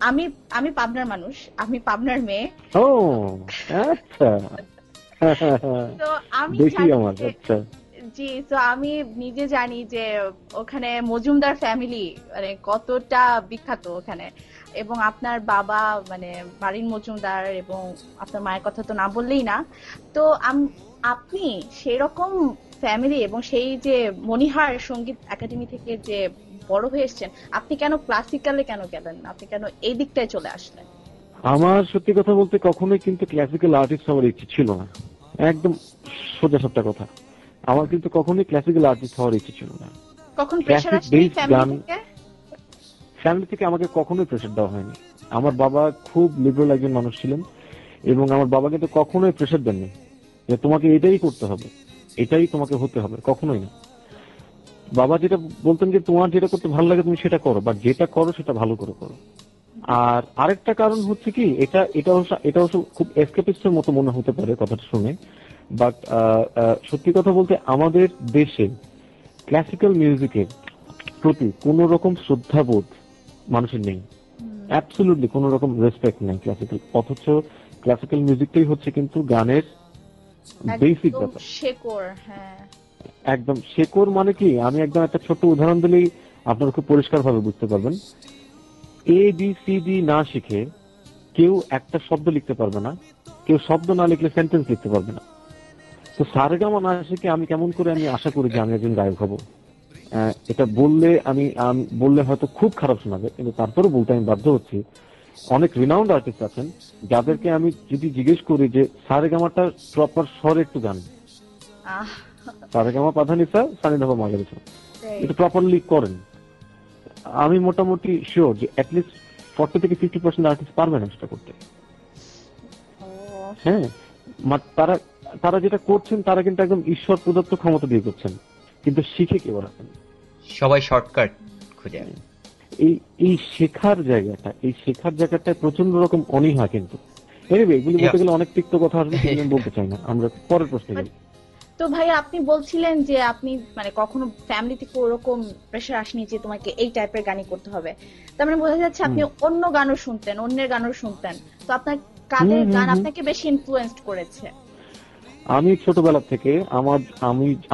আমি আমি পাবনার মানুষ, আমি পাবনার মেয়ে। ও আচ্ছা। তো আমি দেখি জানি আমার যে আচ্ছা। জি, তো আমি নিজে জানি যে ওখানে মজুমদার ফ্যামিলি মানে কতটা বিখ্যাত ওখানে, এবং আপনার বাবা মানে মারিন মজুমদার, এবং আপনার মায়ের কথা তো না বললেই না। তো আপনি সেরকম ফ্যামিলি এবং সেই যে মনিহার সঙ্গীত একাডেমি থেকে যে বড় হয়ে এসেছেন, আপনি কেন ক্লাসিক্যালে কেন গেলেন না? আপনি কেন এই দিকটায় চলে আসলেন? আমার সত্যি কথা বলতে কখনোই কিন্তু ক্লাসিক্যাল আর্টিস্ট হওয়ার ইচ্ছে ছিল না, একদম সোজা সাপটা কথা। আমার কিন্তু কখনোই ক্লাসিক্যাল আর্টিস্ট হওয়ার ইচ্ছে ছিল না। কখন প্রেসার Classic আসে based ফ্যামিলি গান- থেকে? ফ্যামিলি থেকে আমাকে কখনোই প্রেশার দেওয়া হয়নি। আমার বাবা খুব লিবারেল একজন মানুষ ছিলেন, এবং আমার বাবা কিন্তু কখনোই প্রেশার দেননি যে তোমাকে এটাই করতে হবে, এটাই তোমাকে হতে হবে, কখনোই না। বাবা যেটা বলতেন যে তোমার যেটা করতে ভালো লাগে তুমি সেটা করো, বাট যেটা করো সেটা ভালো করে করো। আর আরেকটা কারণ হচ্ছে কি, এটা অবশ্য খুব এসকেপিস্টের মতো মনে হতে পারে কথাটা শুনে, বাট সত্যি কথা বলতে আমাদের দেশে ক্লাসিক্যাল মিউজিকের প্রতি কোন রকম শ্রদ্ধাবোধ মানুষের নেই, অ্যাবসলিউটলি কোন রকম রেসপেক্ট নেই ক্লাসিক্যাল। অথচ ক্লাসিক্যাল মিউজিকটাই হচ্ছে কিন্তু গানের বেসিক একদম ব্যাপার, শেকড়। হ্যাঁ, একদম শেকড়। মানে কি, আমি একদম একটা ছোট্ট উদাহরণ দিলেই আপনারা খুব পরিষ্কার ভাবে বুঝতে পারবেন। ABCD না শিখে কেউ একটা শব্দ লিখতে পারবে না, কেউ শব্দ না লিখলে সেন্টেন্স লিখতে পারবে না। তো সারেগামা না শিখে আমি কেমন করে আমি আশা করি যে আমি একজন গায়ক হব? এটা বললে আমি বললে হয়তো খুব খারাপ শোনাবে, কিন্তু তারপরেও বলতে আমি বাধ্য হচ্ছি। অনেক রিনাউন্ড আর্টিস্ট আছেন যাদেরকে আমি যদি জিজ্ঞেস করি যে সারেগামাটা প্রপার স্বরে একটু গান, সারেগামা পাধানিসা সানিধাবা মাগারিসা, এটা প্রপারলি করেন, আমি মোটামুটি শিওর যে অ্যাটলিস্ট 40 থেকে 50% আর্টিস্ট পারবে না সেটা করতে। হ্যাঁ, তারা তারা যেটা করছেন তারা কিন্তু একদম ঈশ্বর প্রদত্ত ক্ষমতা দিয়ে করছেন, কিন্তু শিখে কেউ রাখেন, সবাই শর্টকাট খুঁজে। এই শেখার জায়গাটায় প্রচন্ড রকম অনীহা। কিন্তু এনিওয়ে এগুলি বলতে গেলে অনেক তিক্ত কথা আসবে, আমি বলতে চাই না। আমরা পরের প্রশ্নে যাই। তো ভাই আপনি বলছিলেন যে আপনি মানে কখনো ফ্যামিলি থেকে ওরকম প্রেসার আসেনি যে তোমাকে এই টাইপের গানই করতে হবে, তার মানে বোঝা যাচ্ছে আপনি অন্য গানও শুনতেন, অন্যের গানও শুনতেন। তো আপনার কাদের গান আপনাকে বেশি ইনফ্লুয়েন্সড করেছে? আমি ছোটবেলা থেকে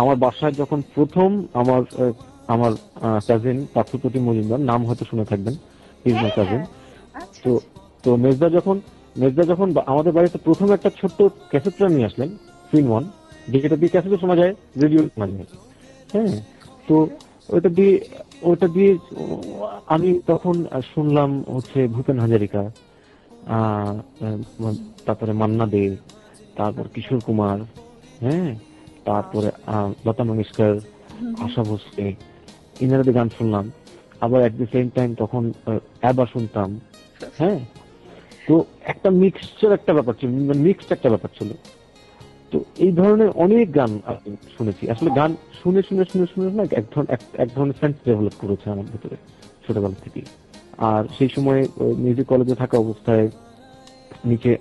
আমার বাসায় যখন প্রথম আমার কাজিন পার্থপ্রতিম মজুমদার, নাম হয়তো শুনে থাকবেন, ইজ মাই কাজিন। তো মেজদা যখন আমাদের বাড়িতে প্রথম একটা ছোট্ট ক্যাসেট প্লেয়ার নিয়ে আসলেন, ফিন ওয়ান, যেটা দিয়ে ক্যাসেটও শোনা যায়, রেডিও শোনা যায়। হ্যাঁ, তো ওটা দিয়ে আমি তখন শুনলাম হচ্ছে ভূপেন হাজারিকা, তারপরে মান্না দে, তারপর কিশোর কুমার, হ্যাঁ, তারপরে লতা মঙ্গেশকর, আশা ভোসলে, ইনারাদের গান শুনলাম। আবার এট দি সেম টাইম তখন অ্যাবা শুনতাম। হ্যাঁ, তো একটা মিক্সড একটা ব্যাপার ছিল। তো এই ধরনের অনেক গান আমি শুনেছি। আসলে গান শুনে না এক ধরনের সেন্স ডেভেলপ করেছে আমার ভিতরে ছোটবেলা থেকে। আর সেই সময় মিউজিক কলেজে থাকা অবস্থায় নিচে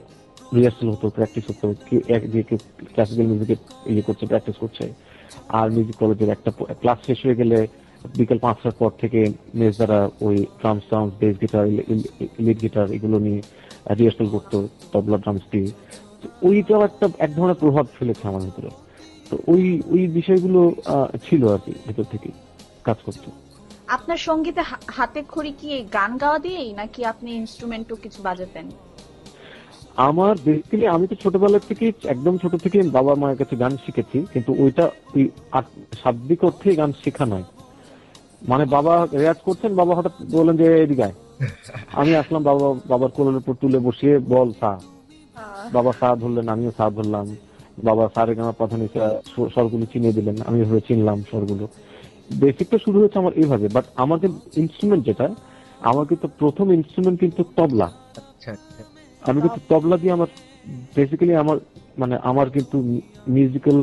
রিহার্সাল হতো, প্র্যাকটিস হতো, যে কেউ ক্লাসিক্যাল মিউজিকের করছে, প্র্যাকটিস করছে। আর মিউজিক কলেজের একটা ক্লাস শেষ হয়ে গেলে বিকেল 5টার পর থেকে মেজদারা ওই drum sound, bass guitar, lead guitar এগুলো নিয়ে রিহার্সাল করতো, তবলা, ড্রামস দিয়ে। ওইটাও এক ধরনের প্রভাব ফেলেছে আমার ভিতরে। তো ওই বিষয়গুলো ছিল আর কি, ভেতর থেকে কাজ করতো। আপনার সঙ্গীতে হাতে খড়ি কি গান গাওয়া দিয়েই, নাকি আপনি ইনস্ট্রুমেন্টও কিছু বাজাতেন? আমার বেসিক্যালি আমি তো ছোটবেলা থেকে একদম ছোট থেকে বাবা মায়ের কাছে গান শিখেছি, কিন্তু ওইটা ওই শাব্দিক অর্থে গান শেখা নয়। মানে বাবা রেয়াজ করছেন, বাবা হঠাৎ বললেন যে এদিকে আয়, আমি আসলাম, বাবার কোলের উপর তুলে বসিয়ে বল সা, বাবা সা ধরলেন, আমিও সা ধরলাম, বাবা সারে গামা পাধানিসা স্বরগুলো চিনিয়ে দিলেন, আমি এভাবে চিনলাম স্বরগুলো। বেসিকটা শুরু হয়েছে আমার এইভাবে। বাট আমাদের ইনস্ট্রুমেন্ট যেটা, আমার কিন্তু প্রথম ইনস্ট্রুমেন্ট কিন্তু তবলা। আমি কিন্তু তবলা দিয়ে আমার বেসিক্যালি আমার কিন্তু মিউজিক্যাল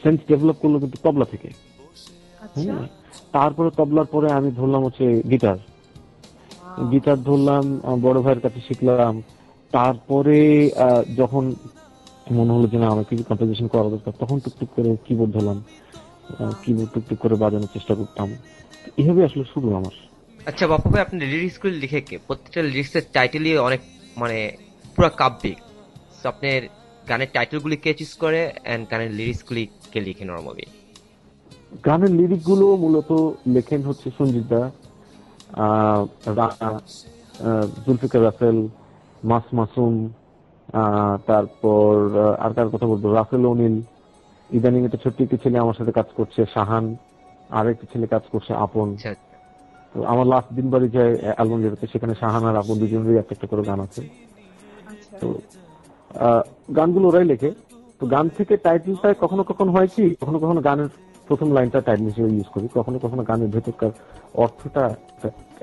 সেন্স ডেভেলপ করলো কিন্তু তবলা থেকে। তারপরে তবলার পরে আমি ধরলাম হচ্ছে গিটার ধরলাম, বড় ভাইয়ের কাছে শিখলাম। তারপরে যখন মনে হলো যে না আমার কিছু কম্পোজিশন করা দরকার, তখন টুকটুক করে কিবোর্ড ধরলাম, কিবোর্ড টুকটুক করে বাজানোর চেষ্টা করতাম। এভাবে আসলে শুরু আমার। আচ্ছা বাপ্পা ভাই, আপনি লিরিক্স গুলো লিখে কে? প্রত্যেকটা লিরিক্সের টাইটেলই অনেক মানে পুরো কাব্যিক। তো আপনার গানের টাইটেল গুলি কে চুজ করে এন্ড গানের লিরিক্স গুলি কে লিখে নরমালি? গানের লিরিক গুলো মূলত লেখেন হচ্ছে সঞ্জিত দা, রানা, জুলফিকার রাসেল, মাসুম, তারপর আর কার কথা বলবো, রাসেল অনিল, ইদানিং একটা ছোট্ট একটি ছেলে আমার সাথে কাজ করছে শাহান, আর একটা ছেলে কাজ করছে আপন। তো আমার লাস্ট দিন বাড়ি যায় অ্যালবাম যেটাতে, সেখানে শাহান আর আপন দুজনেরই একটা একটা করে গান আছে। তো গানগুলো ওরাই লেখে। তো গান থেকে টাইটেলটা কখনো কখনো হয় কি, কখনো কখনো গানের প্রথম লাইনটা টাইটেল হিসেবে ইউজ করি, কখনো কখনো গানের ভেতরকার অর্থটা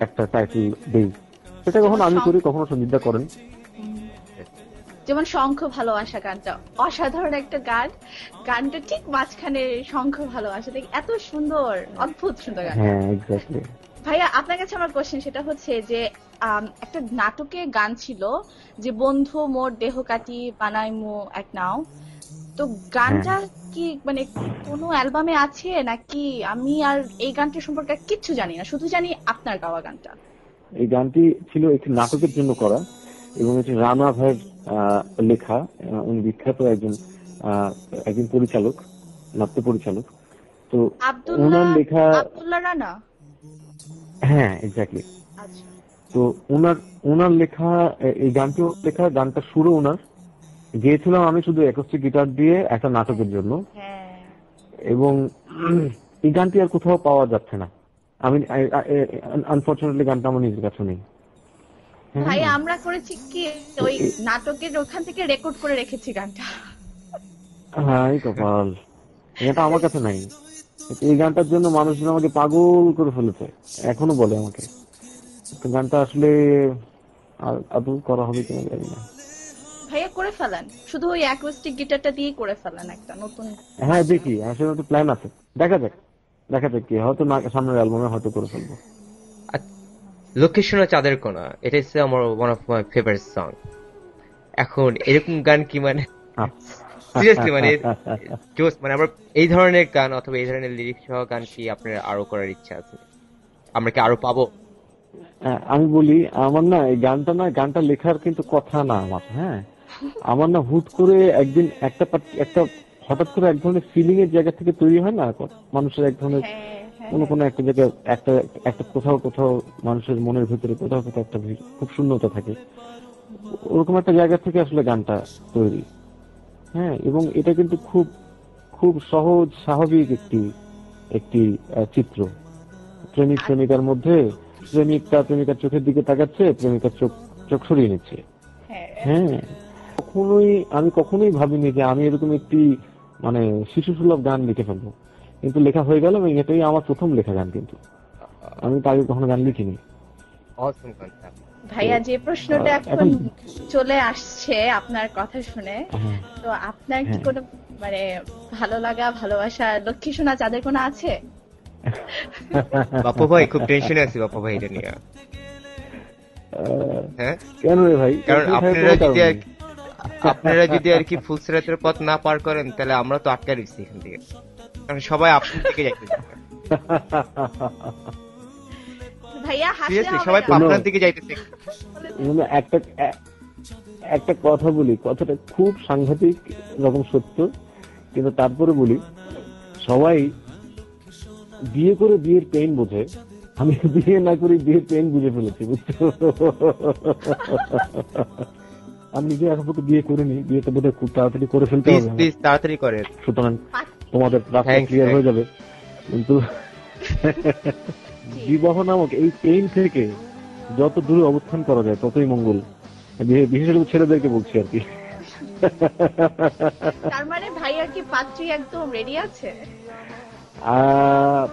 একটা টাইটেল দেই। সেটা কখনো আমি করি, কখনো সঞ্জিতদা করেন। যেমন শঙ্খ ভালোবাসা গানটা অসাধারণ একটা গান, গানটা ঠিক মাঝখানে শঙ্খ ভালোবাসা দেখে এত সুন্দর, অদ্ভুত সুন্দর গান। হ্যাঁ এক্স্যাক্টলি। ভাইয়া আপনার কাছে আমার কোশ্চেন সেটা হচ্ছে যে একটা নাটকে গান ছিল যে বন্ধু মোর দেহ কাটি বানাইমু এক নাও, তো গানটা কি মানে কোনো অ্যালবামে আছে নাকি? আমি আর এই গানটা সম্পর্কে কিচ্ছু জানি না, শুধু জানি আপনার গাওয়া গানটা। এই গানটি ছিল একটি নাটকের জন্য করা এবং এটি রানা ভাইয়ের লেখা। উনি বিখ্যাত একজন পরিচালক, নাট্য পরিচালক। তো ওনার লেখা আব্দুল্লাহ রানা। হ্যাঁ এক্স্যাক্টলি। তো ওনার লেখা এই গানটিও লেখা, গানটা সুরও ওনার, গেয়েছিলাম আমি শুধু অ্যাকোস্টিক গিটার দিয়ে একটা নাটকের জন্য। এবং এই গানটি আর কোথাও পাওয়া যাচ্ছে না, আমি আনফরচুনেটলি গানটা আমার নিজের কাছে নেই। ভাই আমরা করেছি কি ওই নাটকের ওখান থেকে রেকর্ড করে রেখেছি গানটা। হ্যাঁ কপাল, এটা আমার কাছে নাই। এই গানটার জন্য মানুষজন আমাকে পাগল করে ফেলেছে, এখনো বলে আমাকে। গানটা আসলে আদৌ করা হবে কিনা জানি না। ভাইয়া করে ফেলেন, শুধু ওই অ্যাকোস্টিক গিটারটা দিয়ে করে ফেলেন একটা নতুন। হ্যাঁ দেখি, আসলে একটা প্ল্যান আছে, দেখা যাক কি, হয়তো সামনের অ্যালবামে হয়তো করে ফেলবো। লোকেশন চাঁদের কোনা, এটা হচ্ছে আমার one of my favourite song. এখন এরকম গান কি মানে সিরিয়াসলি মানে জোস, মানে আমার এই ধরনের গান অথবা এই ধরনের লিরিক্স সহ গান কি আপনার আরো করার ইচ্ছা আছে? আমরা কি আরো পাবো? আমি বলি, আমার না এই গানটা লেখার কিন্তু কথা না আমার। হ্যাঁ আমার না হুট করে একদিন একটা হঠাৎ করে এক ধরনের ফিলিং এর জায়গা থেকে তৈরি হয় না মানুষের, এক ধরনের কোনো একটা জায়গায় একটা কোথাও মানুষের মনের ভিতরে কোথাও একটা খুব শূন্যতা থাকে, ওরকম একটা জায়গা থেকে আসলে গানটা তৈরি। হ্যাঁ, এবং এটা কিন্তু খুব খুব সহজ স্বাভাবিক একটি চিত্র। প্রেমিক প্রেমিকার মধ্যে, প্রেমিকার চোখের দিকে তাকাচ্ছে, প্রেমিকার চোখ সরিয়ে নিচ্ছে। হ্যাঁ, আমি কখনোই ভাবিনি যে আমি এরকম একটি মানে শিশু সুলভ গান লিখে ফেলবো, কিন্তু লেখা হয়ে গেল এবং এটাই আমার প্রথম লেখা গান। কিন্তু আমি তো আগে কখনো গান লিখিনি। ভাইয়া যে প্রশ্নটা এখন চলে আসছে আপনার কথা শুনে, তো আপনার কি কোনো মানে ভালো লাগা ভালোবাসা লক্ষ্মী সোনা চাঁদের কোনো আছে? বাপ্পা ভাই খুব টেনশনে আছি বাপ্পা ভাই এটা নিয়ে। হ্যাঁ কেন রে ভাই? কারণ আপনারা যদি আর কি ফুলসিরাতের পথ না পার করেন তাহলে আমরা তো আটকে রয়েছি এখান থেকে, কারণ সবাই আপনার দিকে যাইতে ভাইয়া হাসলে সবাই আপনার দিকে যাইতেছে। একটা কথা বলি, কথাটা খুব সাংঘাতিক রকম সত্য, কিন্তু তারপরে বলি, সবাই বিয়ে করে বিয়ের পেইন বোঝে, আমি বিয়ে না করে বিয়ের পেইন বুঝে ফেলেছি, বুঝছো? আমি নিজে এখন পর্যন্ত বিয়ে করিনি, বিয়েটা বোধহয় খুব তাড়াতাড়ি করে ফেলতে হবে, তাড়াতাড়ি করে, সুতরাং তোমাদের রাস্তা ক্লিয়ার হয়ে যাবে। কিন্তু বিবাহ নামক এই পেইন থেকে যত দূরে অবস্থান করা যায় ততই মঙ্গল, বিশেষ করে ছেলেদেরকে বলছি আর কি। তার মানে ভাইয়া কি পাত্রী একদম রেডি আছে?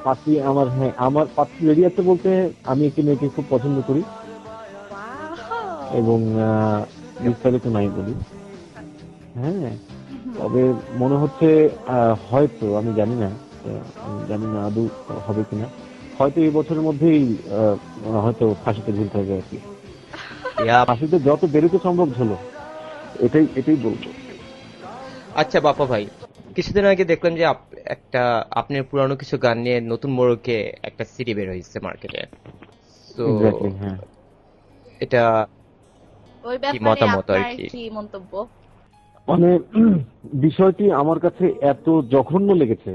পাত্রী আমার, হ্যাঁ আমার পাত্রী রেডি আছে বলতে, আমি একটি মেয়েকে খুব পছন্দ করি এবং বিস্তারিত নাই বলি। হ্যাঁ, তবে মনে হচ্ছে হয়তো, আমি জানি না আদৌ হবে কিনা, হয়তো এই বছরের মধ্যেই হয়তো ফাঁসিতে ঝুলতে হবে আর কি। ফাঁসিতে যত দেরিতে সম্ভব ঝুলো, এটাই বলবো। আচ্ছা বাপ্পা ভাই, কিছুদিন আগে দেখলাম যে আপনার পুরানো কিছু গান নিয়ে নতুন মোড়কে একটা সিডি বের হয়েছে মার্কেটে। তো এক্স্যাক্টলি, হ্যাঁ। এটা ওই কি ব্যাপারে মতামত আর আপনার কি? কি মন্তব্য? মানে বিষয়টি আমার কাছে এত জঘন্য লেগেছে,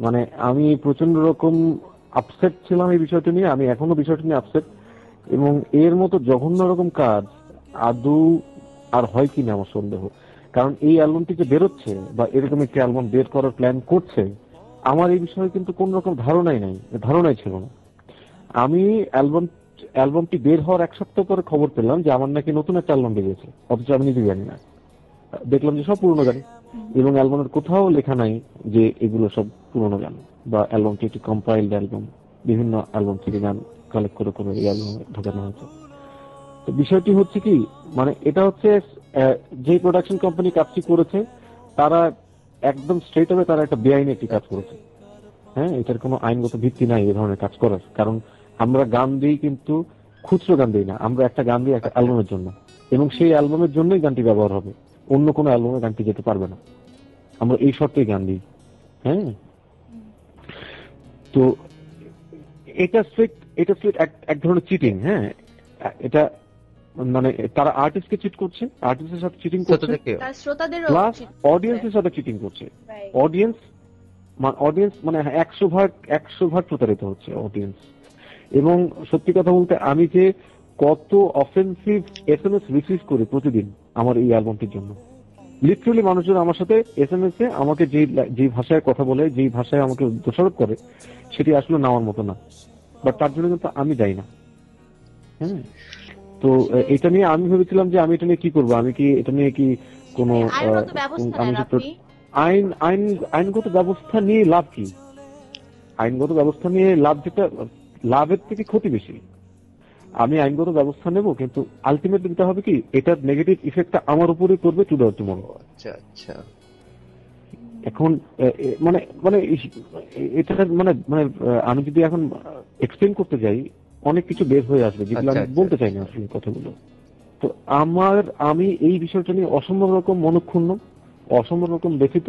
মানে আমি প্রচন্ড রকম আপসেট ছিলাম এই বিষয়টা নিয়ে, আমি এখনো বিষয়টা নিয়ে আপসেট, এবং এর মতো জঘন্য রকম কাজ আদৌ আর হয় কিনা আমার সন্দেহ। কারণ এই অ্যালবামটি যে বেরোচ্ছে বা এরকম একটি অ্যালবাম বের করার প্ল্যান করছে, আমার এই বিষয়ে কিন্তু কোন রকম ধারণাই ছিল না। আমি অ্যালবামটি বের হওয়ার এক সপ্তাহ পরে খবর পেলাম যে আমার নাকি নতুন একটা অ্যালবাম বেরিয়েছে, অথচ আমি নিজে জানি না। দেখলাম যে সব পুরোনো গান, এবং অ্যালবামের কোথাও লেখা নাই যে এগুলো সব পুরোনো গান, বা অ্যালবামটি একটি কম্পাইলড অ্যালবাম, বিভিন্ন অ্যালবাম থেকে গান কালেক্ট করে করে এই অ্যালবামে ঢোকানো হয়েছে। তো বিষয়টি হচ্ছে কি, মানে এটা হচ্ছে যে প্রোডাকশন কোম্পানি কাজটি করেছে তারা একদম স্ট্রেট হবে তারা একটা বেআইনি একটি কাজ করেছে। হ্যাঁ, এটার কোনো আইনগত ভিত্তি নাই এই ধরনের কাজ করার। কারণ আমরা গান দিই কিন্তু খুচরো গান দিই না, আমরা একটা গান দিই একটা অ্যালবামের জন্য, এবং সেই অ্যালবামের জন্যই গানটি ব্যবহার হবে, অন্য কোনো অ্যালবামে গানটি যেতে পারবে না। আমরা এই শর্তেই গান দিই। হ্যাঁ, তো এটা স্ট্রিক্ট এক ধরনের চিটিং। হ্যাঁ, এটা মানে তারা আর্টিস্টকে চিট করছে, আর্টিস্টের সাথে চিটিং করছে, তার শ্রোতাদেরও প্লাস উচিত অডিয়েন্সের সাথে চিটিং করছে। Right. অডিয়েন্স মানে 100% প্রতারিত হচ্ছে অডিয়েন্স। এবং সত্যি কথা বলতে আমি যে কত অফেন্সিভ SMS রিসিভ করি প্রতিদিন আমার এই অ্যালবামটির জন্য, লিটারালি মানুষজন আমার সাথে SMS এ আমাকে যে ভাষায় কথা বলে, যেই ভাষায় আমাকে দোষারোপ করে, সেটি আসলে নেওয়ার মতো না, বাট তার জন্য কিন্তু আমি দায়ী না। হ্যাঁ, তো এটা নিয়ে আমি ভেবেছিলাম যে আমি এটা নিয়ে কি করবো, আমি কি এটা নিয়ে কি কোনো আইনগত ব্যবস্থা আমি নেন আপনি? আইনগত ব্যবস্থা নিয়ে লাভ কি? আইনগত ব্যবস্থা নিয়ে লাভ, যেটা লাভের থেকে ক্ষতি বেশি। আমি আইনগত ব্যবস্থা নেব, কিন্তু আলটিমেটলি যেটা হবে কি, এটার নেগেটিভ ইফেক্টটা আমার উপরেই পড়বে টু দ্য টুমরো। আচ্ছা আচ্ছা। এখন মানে মানে এটা মানে মানে আমি যদি এখন এক্সপ্লেন করতে যাই অনেক কিছু বের হয়ে আসবে, যেগুলো আমি বলতে চাই না আসলে কথাগুলো। তো আমি এই বিষয়টা নিয়ে অসম্ভব রকম মনক্ষুণ্ণ, অসম্ভব রকম ব্যথিত।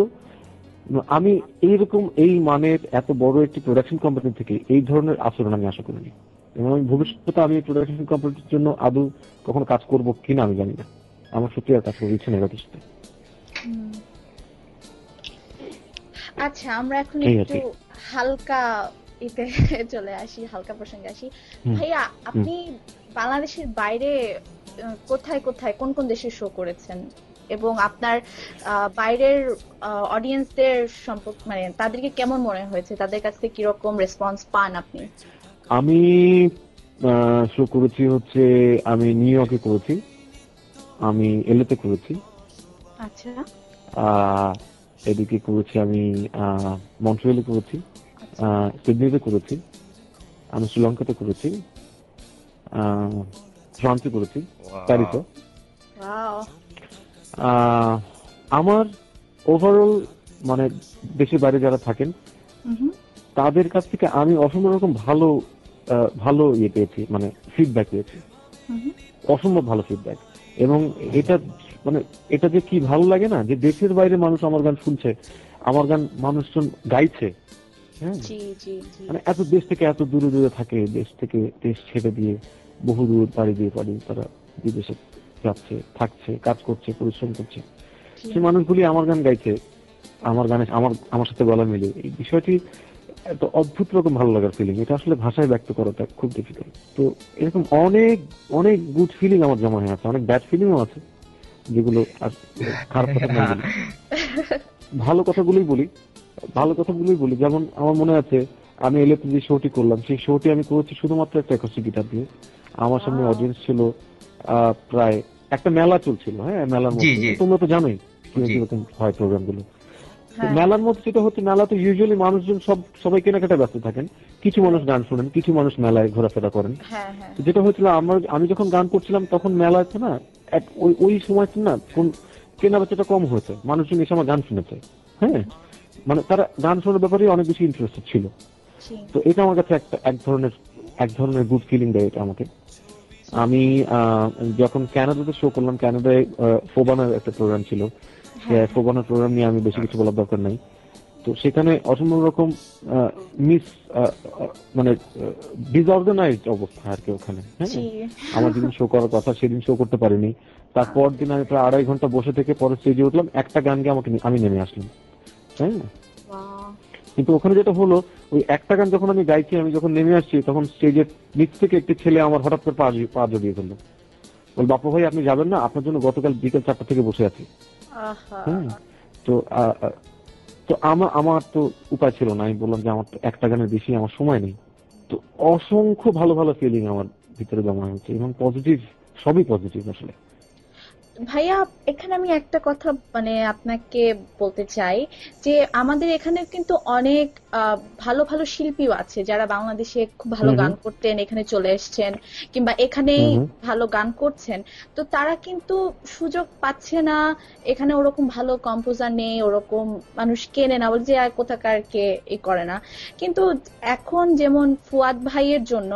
আমি এইরকম এই মানের এত বড় একটি প্রোডাকশন কোম্পানি থেকে এই ধরনের আচরণ আমি আশা করিনি, এবং আমি ভবিষ্যতে আমি প্রোডাকশন কোম্পানির জন্য আদৌ কখনো কাজ করবো কিনা আমি জানি না। আমার সত্যি আর কাজ করতে ইচ্ছে নেই কিছুতে। আচ্ছা, আমরা এখন একটু হালকা ইতে চলে আসি, হালকা প্রসঙ্গে আসি। ভাইয়া, আপনি বাংলাদেশের বাইরে কোথায় কোথায় কোন কোন দেশে শো করেছেন, এবং আপনার বাইরের অডিয়েন্সদের সম্পর্কে মানে তাদেরকে কেমন মনে হয়েছে, তাদের কাছ থেকে কিরকম রেসপন্স পান আপনি? আমি শো করেছি হচ্ছে, আমি নিউ ইয়র্কে করেছি, আমি এলএতে করেছি, আচ্ছা, এদিকে করেছি আমি মন্ট্রিয়ালে করেছি, সিডনিতে করেছি, আমি শ্রীলঙ্কাতে করেছি, ফ্রান্সে করেছি, প্যারিসে। আমার ওভারঅল মানে দেশের বাইরে যারা থাকেন তাদের কাছ থেকে আমি অসম্ভব রকম ভালো ইয়ে পেয়েছি, মানে ফিডব্যাক পেয়েছি, অসম্ভব ভালো ফিডব্যাক। এবং এটা যে কি ভালো লাগে না, যে দেশের বাইরে মানুষ আমার গান শুনছে, আমার গান মানুষজন গাইছে। হ্যাঁ, মানে এত দেশ থেকে এত দূরে দূরে থাকে, দেশ ছেড়ে দিয়ে বহু দূর পাড়ি দিয়ে তারা বিদেশে যাচ্ছে, থাকছে, কাজ করছে, পরিশ্রম করছে, সেই মানুষগুলি আমার গান গাইছে, আমার গানে আমার সাথে গলা মিলে। এই বিষয়টি এত অদ্ভুত রকম ভালো লাগার ফিলিং, এটা আসলে ভাষায় ব্যক্ত করাটা খুব ডিফিকাল্ট। তো এরকম অনেক অনেক গুড ফিলিং আমার জমা হয়ে আছে, অনেক ব্যাড ফিলিংও আছে, যেগুলো আর খারাপ কথা না বলি, ভালো কথাগুলোই বলি। যেমন আমার মনে আছে আমি এলএতে যে শোটি করলাম, সেই শোটি আমি করেছি শুধুমাত্র একটা অ্যাকোস্টিক গিটার দিয়ে। আমার সামনে অডিয়েন্স ছিল প্রায়, একটা মেলা চলছিল। হ্যাঁ, মেলার মধ্যে তোমরা তো জানোই কিরকম হয় প্রোগ্রাম গুলো। মেলার মধ্যে যেটা হচ্ছে, মেলা তো ইউজুয়ালি মানুষজন সবাই কেনাকাটা ব্যস্ত থাকেন, কিছু মানুষ গান শোনেন, কিছু মানুষ মেলায় ঘোরাফেরা করেন। যেটা হয়েছিল, আমি যখন গান করছিলাম তখন মেলা আছে না, ওই সময়টা না কেনা বেচাটা কম হয়েছে, মানুষজন এসে আমার গান শুনেছে। হ্যাঁ, মানে তারা গান শোনার ব্যাপারে অনেক বেশি ইন্টারেস্টেড ছিল। তো এটা আমার কাছে এক ধরনের গুড ফিলিং দেয় এটা আমাকে। আমি যখন ক্যানাডাতে শো করলাম, ক্যানাডায় ফোবানার একটা প্রোগ্রাম ছিল, হ্যাঁ। প্রোগ্রামের প্রোগ্রাম নিয়ে আমি বেশি কিছু বলার দরকার নাই। তো সেখানে অসম্ভব রকম মিস মানে ডিসঅর্গানাইজড অবস্থা আর কি ওখানে। হ্যাঁ, জি। আমার যেদিন শো করার কথা সেদিন শো করতে পারিনি। তারপর দিন আমি প্রায় 2.5 ঘন্টা বসে থেকে পরে স্টেজে উঠলাম, একটা গান গিয়ে আমি নেমে আসলাম। হ্যাঁ, কিন্তু ওখানে যেটা হলো, ওই একটা গান যখন আমি গাইছি, আমি যখন নেমে আসছি তখন স্টেজের নিচ থেকে একটি ছেলে আমার হঠাৎ করে পা জড়িয়ে ফেললো। বল, বাপু ভাই আপনি যাবেন না? আপনার জন্য গতকাল বিকেল 4টা থেকে বসে আছি। তো তো আমার তো উপায় ছিল না। আমি বললাম যে আমার তো একটা গানের বেশি আমার সময় নেই। তো অসংখ্য ভালো ভালো ফিলিং আমার ভিতরে জমা হয়েছে এবং পজিটিভ, সবই পজিটিভ আসলে। ভাইয়া এখানে আমি একটা কথা মানে আপনাকে বলতে চাই যে আমাদের এখানে কিন্তু অনেক ভালো ভালো শিল্পীও আছে যারা বাংলাদেশে খুব ভালো গান করতেন, এখানে চলে এসেছেন কিংবা এখানেই ভালো গান করছেন। তো তারা কিন্তু সুযোগ পাচ্ছে না, এখানে ওরকম ভালো কম্পোজার নেই, ওরকম মানুষ কেনে না, বলে যে আর কোথাকার কে করে না। কিন্তু এখন যেমন ফুয়াদ ভাইয়ের জন্য,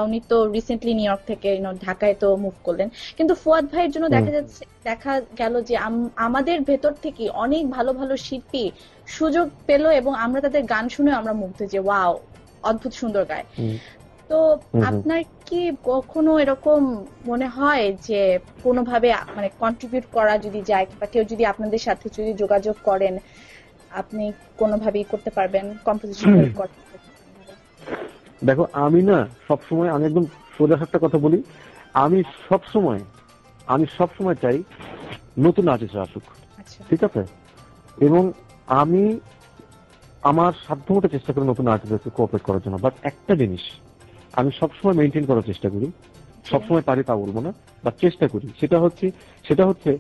উনি তো রিসেন্টলি নিউ ইয়র্ক থেকে ঢাকায় তো মুভ করলেন, কিন্তু ফুয়াদ ভাইয়ের জন্য দেখা গেল যে আমাদের ভেতর থেকে অনেক ভালো ভালো শিল্পী সুযোগ পেল এবং আমরা তাদের গান শুনে আমরা মুগ্ধ যে ওয়াও, অদ্ভুত সুন্দর গায়। তো আপনার কি কখনো এরকম মনে হয় যে কোনোভাবে মানে কন্ট্রিবিউট করা যদি যায় বা কেউ যদি আপনাদের সাথে যদি যোগাযোগ করেন, আপনি কোনোভাবেই করতে পারবেন কম্পোজিশন করতে? দেখো, আমি না সবসময়, আমি একদম সোজা একটা কথা বলি, আমি সবসময় চাই নতুন আর্টিস্ট আসুক, ঠিক আছে? এবং আমি আমার সাধ্যমতো চেষ্টা করি নতুন আর্টিস্টকে কোঅপারেট করার জন্য। বাট একটা জিনিস আমি সবসময় মেনটেন করার চেষ্টা করি, সবসময় পারি তা বলবো না, বা চেষ্টা করি, সেটা হচ্ছে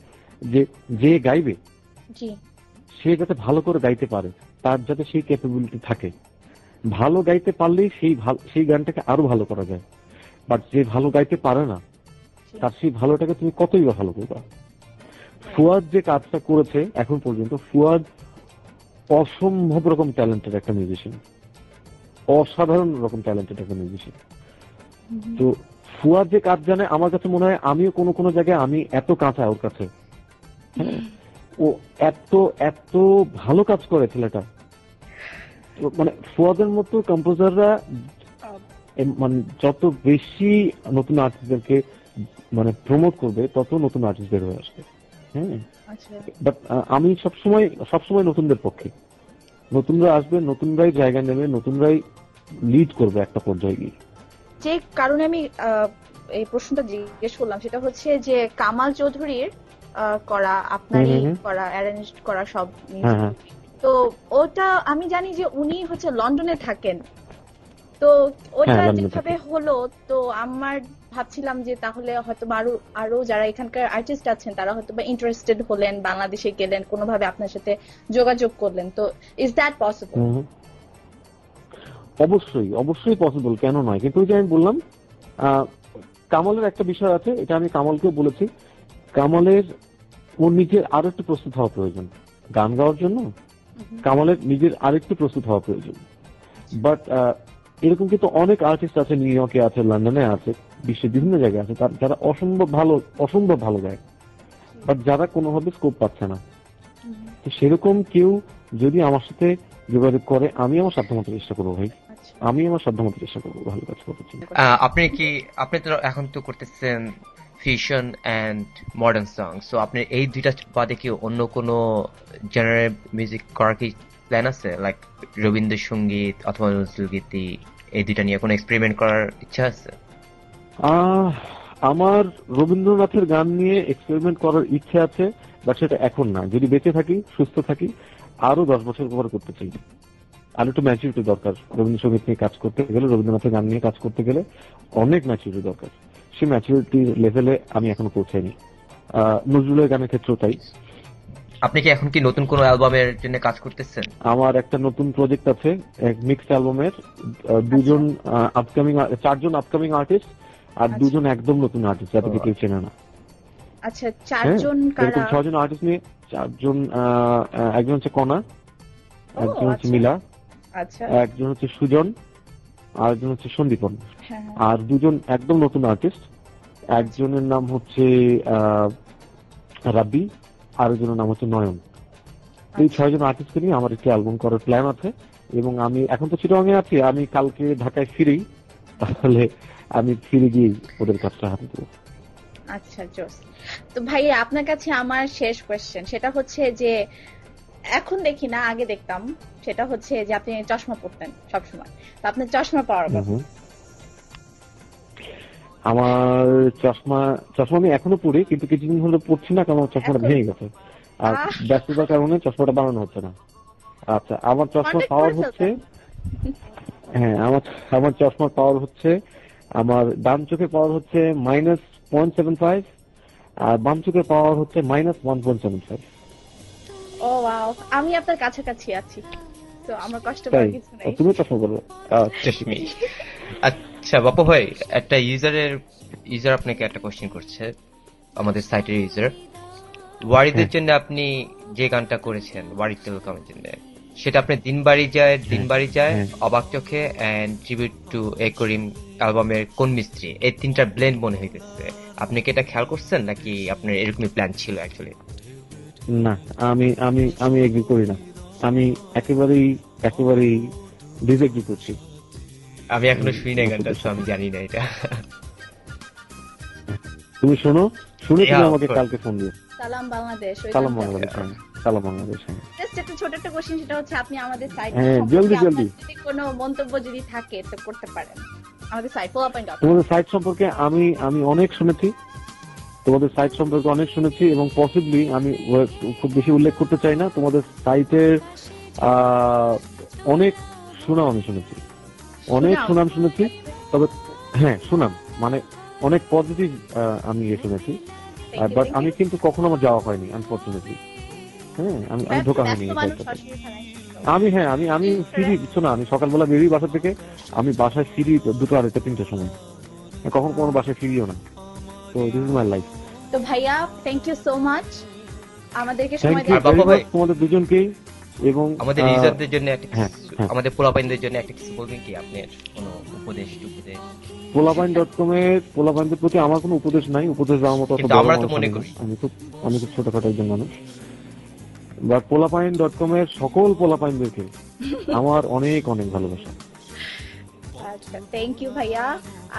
যে গাইবে সে যাতে ভালো করে গাইতে পারে, তার যাতে সেই ক্যাপাবিলিটি থাকে। ভালো গাইতে পারলেই সেই গানটাকে আরো ভালো করা যায়। বাট যে ভালো গাইতে পারে না, তার সেই ভালোটাকে তুমি কতই বা ভালো করবা। ফুয়াদ যে কাজটা করেছে এখন পর্যন্ত, ফুয়াদ অসম্ভব রকম ট্যালেন্টেড একটা মিউজিশিয়ান, অসাধারণ রকম ট্যালেন্টেড একটা মিউজিশিয়ান। তো ফুয়াদ যে কাজ জানে, আমার কাছে মনে হয় আমিও কোনো জায়গায় আমি এত কাঁচা ওর কাছে। হ্যাঁ, ও এত ভালো কাজ করে ছেলেটা। মানে ফুয়াদের মতো কম্পোজাররা মানে যত বেশি নতুন আর্টিস্টদেরকে মানে প্রমোট করবে, তত নতুন আর্টিস্ট বের হয়ে আসবে। হ্যাঁ, বাট আমি সবসময় নতুনদের পক্ষে। নতুনরা আসবে, নতুনরাই জায়গা নেবে, নতুনরাই লিড করবে একটা পর্যায়ে গিয়ে। যে কারণে আমি এই প্রশ্নটা জিজ্ঞেস করলাম সেটা হচ্ছে যে কামাল চৌধুরীর করা, আপনারই করা, অ্যারেঞ্জ করা সব, তো ওটা আমি জানি যে উনি হচ্ছে লন্ডনে থাকেন। তো ওটা যেভাবে হলো, তো আমার ভাবছিলাম যে তাহলে হয়তো আরো যারা এখানকার আর্টিস্ট আছেন তারা হয়তো বা ইন্টারেস্টেড হলেন, বাংলাদেশে গেলেন, কোনোভাবে আপনার সাথে যোগাযোগ করলেন। তো ইজ দ্যাট পসিবল? অবশ্যই পসিবল, কেন নয়? কিন্তু ওই যে আমি বললাম, কামালের একটা বিষয় আছে, এটা আমি কামালকেও বলেছি, কামালের ওর নিজের আরো একটু প্রস্তুত হওয়া প্রয়োজন গান গাওয়ার জন্য। কামালের নিজের আরেকটু প্রস্তুত হওয়া প্রয়োজন। বাট এরকম কিন্তু অনেক আর্টিস্ট আছে, নিউ ইয়র্কে আছে, লন্ডনে আছে, বিশ্বের বিভিন্ন জায়গায় আছে, যারা অসম্ভব ভালো গায়, বাট যারা কোনোভাবে স্কোপ পাচ্ছে না। তো সেরকম কেউ যদি আমার সাথে যোগাযোগ করে, আমি আমার সাধ্যমতো চেষ্টা করবো ভাই, আমি আমার সাধ্যমতো চেষ্টা করবো ভালো কাজ করার জন্য। আপনি তো এখন তো করতেছেন fusion and modern song, so আপনি এই দুইটা বাদে কি অন্য কোনো জেনারেল মিউজিক করার কি প্ল্যান আছে? লাইক রবীন্দ্রসঙ্গীত অথবা নজরুল গীতি, এই দুইটা নিয়ে কোনো এক্সপেরিমেন্ট করার ইচ্ছা আছে? আমার রবীন্দ্রনাথের গান নিয়ে এক্সপেরিমেন্ট করার ইচ্ছা আছে, বাট সেটা এখন না। যদি বেঁচে থাকি, সুস্থ থাকি, আরো 10 বছর পর করতে চাই। আর একটু ম্যাচুরিটি দরকার রবীন্দ্রসঙ্গীত নিয়ে কাজ করতে গেলে, রবীন্দ্রনাথের গান নিয়ে কাজ করতে গেলে অনেক ম্যাচুরিটি দরকার। সেই ম্যাচুরিটি লেভেলে আমি এখনো পৌঁছাইনি। নজরুলের গানের ক্ষেত্রেও তাই। আপনি কি এখন কি নতুন কোনো অ্যালবামের জন্য কাজ করতেছেন? আমার একটা নতুন প্রজেক্ট আছে, এক মিক্সড অ্যালবামের, 4জন আপকামিং আর্টিস্ট আর 2জন একদম নতুন আর্টিস্ট যাদেরকে কেউ চেনে না। আচ্ছা, 4জন কারা? 6জন আর্টিস্ট নিয়ে 4জন, একজন হচ্ছে কণা, একজন হচ্ছে মিলা, একজন হচ্ছে সুজন, আর একজন হচ্ছে সন্দীপন, আর 2জন একদম নতুন আর্টিস্ট। একজনের নাম হচ্ছে রাব্বি, আর একজনের নাম হচ্ছে নয়ন। এই 6 জন আর্টিস্টকে নিয়ে আমার একটি অ্যালবাম করার প্ল্যান আছে, এবং আমি এখন তো চিটাগাং এ আছি, আমি কালকে ঢাকায় ফিরি, তাহলে আমি ফিরে গিয়ে ওদের কাজটা হাতে দেবো। আচ্ছা জোস। তো ভাইয়া আপনার কাছে আমার শেষ কোয়েশ্চেন, সেটা হচ্ছে যে এখন দেখি না, আগে দেখতাম, সেটা হচ্ছে যে আপনি চশমা পরতেন সবসময়, তো আপনার চশমা পাওয়ার কথা। আমার চশমা আমি এখনো পরি, কিন্তু কিছুদিন হলো পড়ছি না, কারণ আমার চশমাটা ভেঙে গেছে, আর ব্যস্ততার কারণে চশমাটা বানানো হচ্ছে না। আচ্ছা, আমার চশমা পাওয়ার হচ্ছে, হ্যাঁ আমার চশমার পাওয়ার হচ্ছে, আমার ডান চোখের পাওয়ার হচ্ছে -0.75, আর বাম চোখের পাওয়ার হচ্ছে -1.75। ও ওয়াও, আমি আপনার কাছাকাছি আছি, তো আমার কষ্ট করার কিছু নেই। তুমি চশমা করবে। আচ্ছা বাপু ভাই, একটা ইউজার আপনাকে একটা কোশ্চেন করছে, আমাদের সাইটের ইউজার। ওয়ারিদের জন্য আপনি যে গানটা করেছেন ওয়ারিদ টেলিকমের জন্য, সেটা আপনি দিন বাড়ি যায়, অবাক চোখে এন্ড ট্রিবিউট টু এ করিম অ্যালবামের কোন মিস্ত্রি, এই তিনটা ব্লেন্ড মনে হইতেছে। আপনি কি এটা খেয়াল করছেন, নাকি আপনার এরকমই প্ল্যান ছিল অ্যাকচুয়ালি? না, আমি এগ্রি করি না, আমি একেবারেই ডিসএগ্রি করছি। আমি এখনো শুনি না গানটা, তো আমি জানি না এটা। তুমি শুনে তুমি আমাকে কালকে ফোন দিও। সালাম বাংলাদেশ। সালাম বাংলাদেশ। সালাম বাংলাদেশ। জাস্ট একটা ছোট একটা কোশ্চেন, সেটা হচ্ছে আপনি আমাদের সাইটে জলদি যদি কোনো মন্তব্য যদি থাকে তো করতে পারেন। আমাদের সাইট পোলাপাইন.com, তোমাদের সাইট সম্পর্কে আমি অনেক শুনেছি, এবং পসিবলি আমি খুব বেশি উল্লেখ করতে চাই না, তোমাদের সাইটের অনেক সুনাম আমি শুনেছি, তবে হ্যাঁ সুনাম মানে অনেক পজিটিভ আমি শুনেছি, বাট আমি কিন্তু কখনো আমার যাওয়া হয়নি আনফরচুনেটলি। হ্যাঁ, আমি ধোকা হয়নি। আমি ফিরি শোনা, আমি সকালবেলা বেরিয়ে বাসা থেকে, আমি বাসায় ফিরি 2টা 2:30 3টার সময়, কখন কোনো বাসায় ফিরিও না। তো দিস ইজ মাই লাইফ। তো ভাইয়া থ্যাংক ইউ সো মাচ আমাদেরকে সময় দেওয়ার, তোমাদের দুজনকে, এবং আমাদের ইউজারদের জন্য আমাদের পোলাপাইনদের জন্য একটা কিছু বলবেন কি আপনি, কোনো উপদেশ? পোলাপাইনদের প্রতি আমার কোনো উপদেশ নাই, উপদেশ দেওয়ার মতো আমরা তো মনে করি আমি খুব ছোটখাটো একজন মানুষ, বা পোলাপাইন.com এর সকল পোলাপাইনদেরকে আমার অনেক অনেক ভালোবাসা। আচ্ছা, থ্যাংক ইউ ভাইয়া,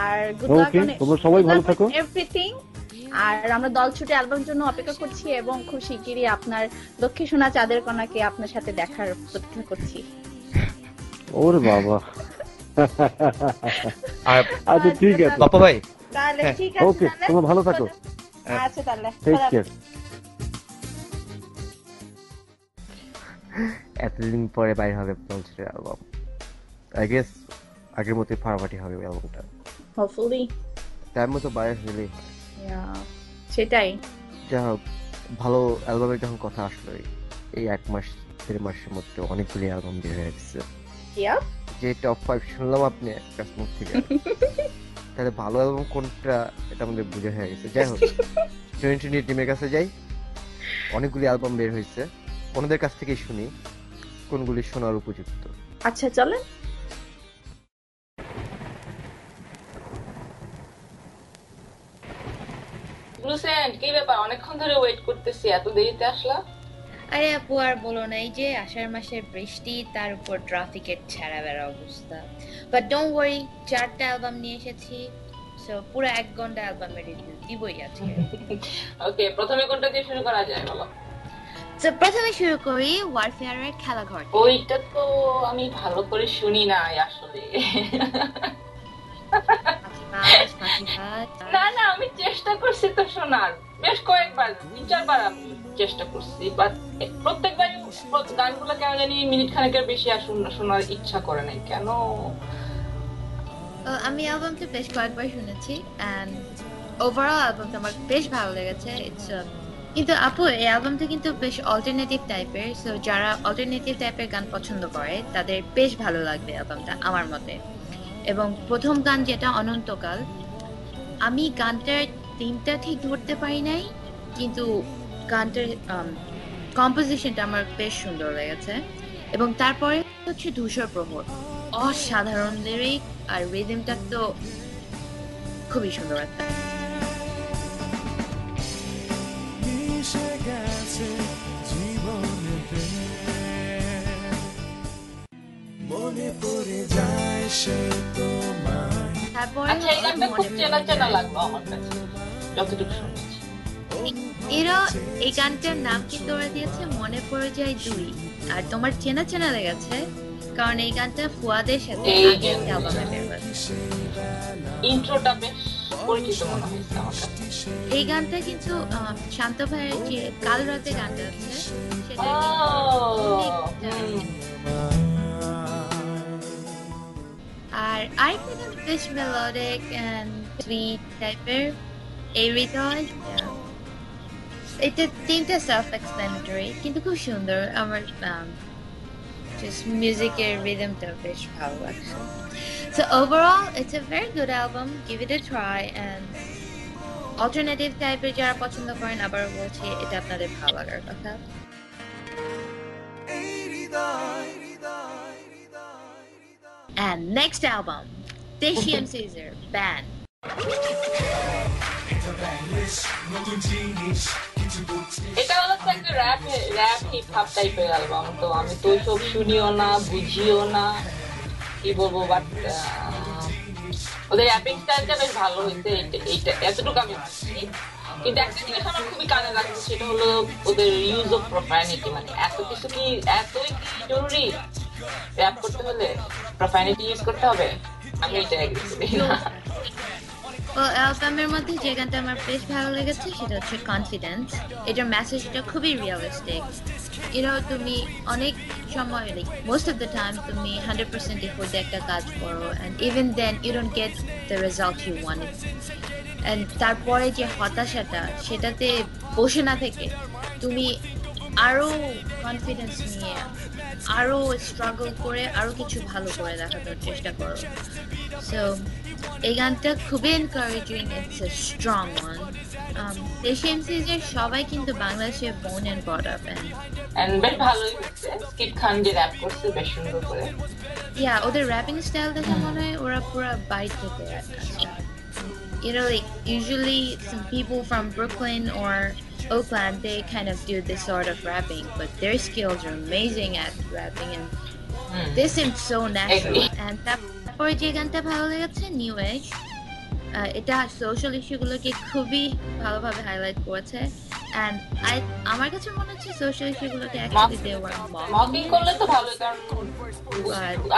আর গুড লাক অন তোমরা সবাই ভালো থাকো এভরিথিং। আর আমরা দল ছুটে অ্যালবাম জন্য অপেক্ষা করছি, এবং খুব শিগগিরই আপনার লক্ষ্মী সোনা চাঁদের কণাকে আপনার সাথে দেখার প্রতীক্ষা করছি। ওরে বাবা। আচ্ছা ঠিক আছে বাপু ভাই, তাহলে ঠিক আছে, ওকে, তোমরা ভালো থাকো। আচ্ছা তাহলে টেক কেয়ার। এতদিন পরে বাইরে হবে পৌঁছে অ্যালবাম, আই গেস আগের মতোই ফাটাফাটি হবে অ্যালবামটা, হোপফুলি টাইম মতো বাইরে হলে। সেটাই, যা হোক, ভালো অ্যালবামের যখন কথা আসলো, এই 1-1.5 মাসের মধ্যে অনেকগুলি অ্যালবাম বের হয়ে গেছে। যে টপ 5 শুনলাম আপনি মুখ থেকে, তাহলে ভালো অ্যালবাম কোনটা এটা আমাদের বুঝে হয়ে গেছে। যাই হোক, 2020 টিমের কাছে যাই, অনেকগুলি অ্যালবাম বের হয়েছে, ওনাদের কাছ থেকেই শুনি কোনগুলি শোনার উপযুক্ত। আচ্ছা চলেন। ব্লুসেন্ট, কি ব্যাপার? অনেকক্ষণ ধরে ওয়েট করতেছি, এত দেরিতে আসলা? আরে আপু আর বলো না, এই যে আষাঢ় মাসের বৃষ্টি, তার উপর ট্রাফিকের ছেঁড়া বেড়া অবস্থা। বাট ডোন্ট ওয়ারি, 4টা অ্যালবাম নিয়ে এসেছি, সো পুরো 1 ঘন্টা অ্যালবামের রিভিউ দিবই আজকে। ওকে, প্রথমে কোনটা দিয়ে শুরু করা যায় বলো? তো প্রথমে শুরু করি ওয়ারফেয়ারের খেলাঘর। ওইটা তো আমি ভালো করে শুনি নাই আসলে। না না, আমি চেষ্টা করছি তো শোনার, বেশ কয়েকবার 3-4 বার আমি চেষ্টা করছি, বাট প্রত্যেকবার গানগুলো কেন জানি মিনিট খানেকের বেশি আর শোনার ইচ্ছা করে নাই কেন। আমি অ্যালবামটা বেশ কয়েকবার শুনেছি, এন্ড ওভারঅল অ্যালবামটা আমার বেশ ভালো লেগেছে। কিন্তু আপু, এই অ্যালবামটা কিন্তু বেশ অল্টারনেটিভ টাইপের, সো যারা অল্টারনেটিভ টাইপের গান পছন্দ করে তাদের বেশ ভালো লাগবে অ্যালবামটা আমার মতে। এবং প্রথম গান যেটা অনন্তকাল, আমি গানটার থিমটা ঠিক ধরতে পারি নাই, কিন্তু গানটার কম্পোজিশনটা আমার বেশ সুন্দর লেগেছে। এবং তারপরে হচ্ছে ধূসর প্রহর, অসাধারণ লিরিক, আর রিদমটা তো খুবই সুন্দর একটা। তারপরে আচ্ছা এই গানটা খুব চেনা চেনা লাগলো আমার কাছে যতটুকু শুনেছি। এরা এই গানটার নাম কিন্তু ওরা দিয়েছে মনে পড়ে যায় 2 আর তোমার চেনা চেনা লেগেছে কারণ এই গানটা ফুয়াদের সাথে এই আগে একটা অ্যালবামে বের হয়েছে। ইন্ট্রোটা বেশ পরিচিত মনে হয়েছে আমার কাছে। এই গানটা কিন্তু শান্ত ভাইয়ের যে কাল রাতে গানটা আছে সেটা আর আরেকটা গান বেশ মেলোডিক এন্ড সুইট টাইপের এই হৃদয় এটা তিনটা সেলফ এক্সপ্লেনেটরি কিন্তু খুব সুন্দর আমার just music-এর rhythmটা বেশ ভালো লাগছে। So overall, it's a very good album. Give it a try and alternative type-এর যারা পছন্দ করেন আবার বলছি এটা আপনাদের ভালো লাগার কথা। And next album, Deshi MC's Band. এটা হলো একটা র‍্যাপ হিপ হপ টাইপের অ্যালবাম। তো আমি তো সব শুনিও না বুঝিও না কি বলবো বাট ওদের র্যাপিং স্টাইলটা বেশ ভালো হয়েছে। এইটা এতটুকু আমি বুঝছি কিন্তু একটা জিনিস আমার খুবই কানে লাগছে সেটা হলো ওদের ইউজ অফ প্রফানিটি। মানে এতই কি জরুরি র‍্যাপ করতে হলে প্রফানিটি ইউজ করতে হবে? আমি এটা এগ্রি করি না। অ্যালবামের মধ্যে যে গানটা আমার বেশ ভালো লেগেছে সেটা হচ্ছে কনফিডেন্স। এটার মেসেজটা খুবই রিয়েলিস্টিক। তুমি অনেক সময় মোস্ট অফ দ্য টাইম তুমি 100% এফোর্ট দিয়ে একটা কাজ করো and even then you don't get the result you wanted and তারপরে যে হতাশাটা সেটাতে বসে না থেকে তুমি আরো কনফিডেন্স নিয়ে আরো স্ট্রাগল করে আরো কিছু ভালো করে দেখানোর চেষ্টা করো। সো এই গানটা খুবই encouraging, it's a strong one. Deshi এমসিজের সবাই কিন্তু বাংলাদেশে born and brought up and বেশ ভালোই হচ্ছে। স্কিপ খান যে র‍্যাপ করছে বেশ সুন্দর করে। ওদের র্যাপিং স্টাইল দেখে মনে হয় ওরা পুরো বাইট থেকে আসছে। like usually some people from Brooklyn or Oakland, they kind of do this sort of rapping, but their skills are amazing at rapping and this seems so natural. And তারপরে যে গানটা ভালো লেগেছে নিউ এজ, এটা social ইস্যুগুলোকে খুবই ভালোভাবে highlight করেছে and আমার কাছে মনে হচ্ছে সোশ্যাল ইস্যুগুলোকে অ্যাকচুয়ালি দে ওয়ার মকিং করলে তো ভালোই, কারণ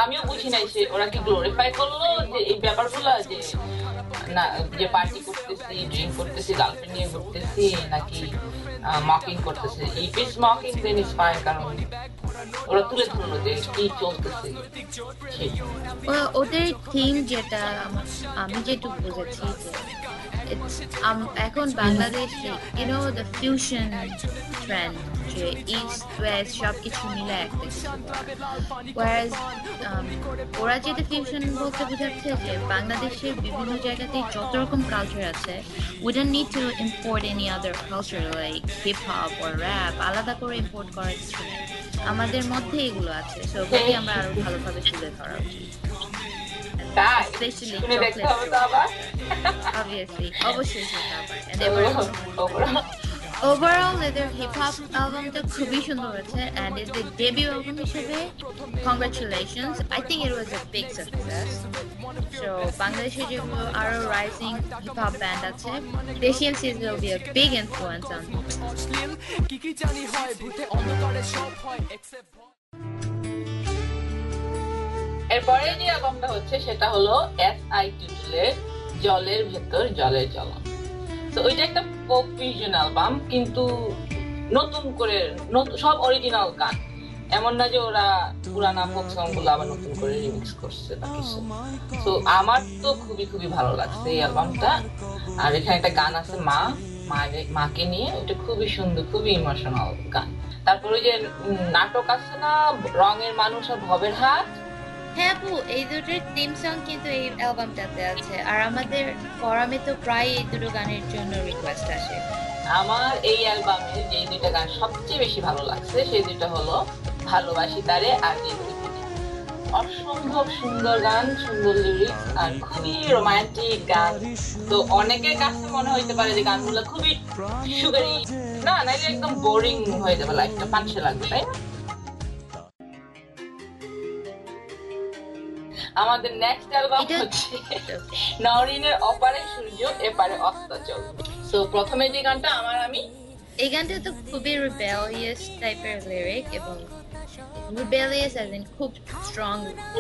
আমিও বুঝি নাই যে ওরা কি গ্লোরিফাই করলো যে এই ব্যাপারগুলো যে না যে পার্টি করতেছি, ড্রিঙ্ক করতেছি, গার্লফ্রেন্ড নিয়ে ঘুরতেছি নাকি মকিং করতেছে। If it's mocking then it's fine, কারণ ওরা তুলে ধরলো যে কি চলতেছে। ওদের থিম যেটা আমি যেটুকু বুঝেছি যে এখন বাংলাদেশে দ্য ফিউশন ট্রেন্ড যে ইস্ট ওয়েস্ট সব কিছু মিলে একটা কিছু, ওয়ারাজ ওরা যেটা ফিউশন বলতে বোঝাচ্ছে যে বাংলাদেশের বিভিন্ন জায়গাতেই যত রকম কালচার আছে we don't need to import any other culture like hip hop or rap, আলাদা করে ইম্পোর্ট করার কিছু নেই, আমাদের মধ্যে এগুলো আছে। সো ওগুলোকে আমরা আরো ভালোভাবে তুলে ধরা উচিত। Especially obviously, obviously overall এদের হিপ হপ অ্যালবামটা খুবই সুন্দর হয়েছে and এদের ডেবিউ অ্যালবাম হিসেবে congratulations, I think it was a big success. So বাংলাদেশে যেগুলো আরো রাইজিং হিপ হপ ব্যান্ড আছে, দেশি এমসিজ will be a big influence on them. এরপরে যে অ্যালবামটা হচ্ছে সেটা হলো SI টিউটলের জলের ভেতর জলের জ্বলন। তো ওইটা একটা পপ ফিউশন অ্যালবাম, কিন্তু নতুন করে সব অরিজিনাল গান, এমন না যে ওরা পুরানা ফোক সং গুলো আবার নতুন করে রিমিক্স করছে বা কিছু। তো আমার তো খুবই খুবই ভালো লাগছে এই অ্যালবামটা। আর এখানে একটা গান আছে মাকে নিয়ে, ওটা খুবই সুন্দর, খুবই ইমোশনাল গান। তারপরে ওই যে নাটক আছে না রঙের মানুষ আর ভবের হাত, হ্যাঁ আপু, এই দুটোর থিম সং কিন্তু এই অ্যালবামটাতে আছে আর আমাদের ফোরামে তো প্রায় এই দুটো গানের জন্য রিকোয়েস্ট আসে। আমার এই অ্যালবামে যে দুইটা গান সবচেয়ে বেশি ভালো লাগছে সেই দুইটা হলো ভালোবাসি তারে আর অসম্ভব সুন্দর গান, সুন্দর লিরিক্স আর খুবই রোমান্টিক গান। তো অনেকের কাছে মনে হইতে পারে যে গানগুলো খুবই সুগারি, না নাইলে একদম বোরিং হয়ে যাবে, লাইফটা পাঁচশে লাগবে, তাই না? আমাদের নেক্সট অ্যালবাম এটা- হচ্ছে নওরিনের অপারে সূর্য এপারে অস্তাচল। সো প্রথমে যে গানটা আমি এই গানটা তো খুবই রিবেলিয়াস টাইপের লিরিক এবং রিবেলিয়াস অ্যাজ ইন খুব স্ট্রং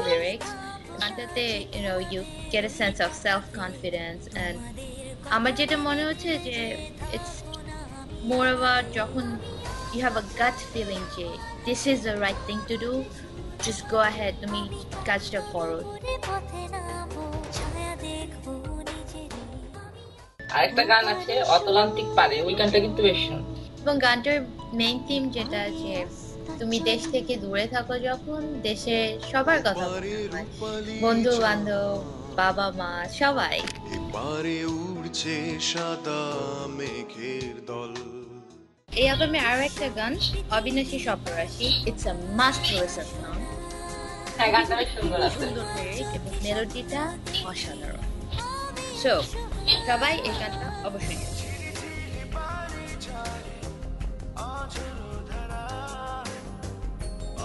লিরিক্স। গানটাতে you get a sense of self confidence and আমার যেটা মনে হচ্ছে যে it's more about যখন you have a gut feeling যে this is the right thing to do, just go ahead, তুমি কাজটা করো। আরেকটা গান আছে অতলান্তিক পারে, ওই গানটা কিন্তু বেশ শুন। এবং গানটার মেইন থিম যেটা যে তুমি দেশ থেকে দূরে থাকো, যখন দেশে সবার কথা মনে হয়, বন্ধু বান্ধব, বাবা মা সবাই। পারে উড়ছে সাদা মেঘের দল। এই অ্যালবামে আরো একটা গান Abinashi Saptarashi, it's a must listen song. হ্যাঁ, গানটা বেশ সুন্দর আছে। সুন্দর লিরিক এবং মেলোডিটা অসাধারণ। সো সবাই এই গানটা অবশ্যই শুনবেন।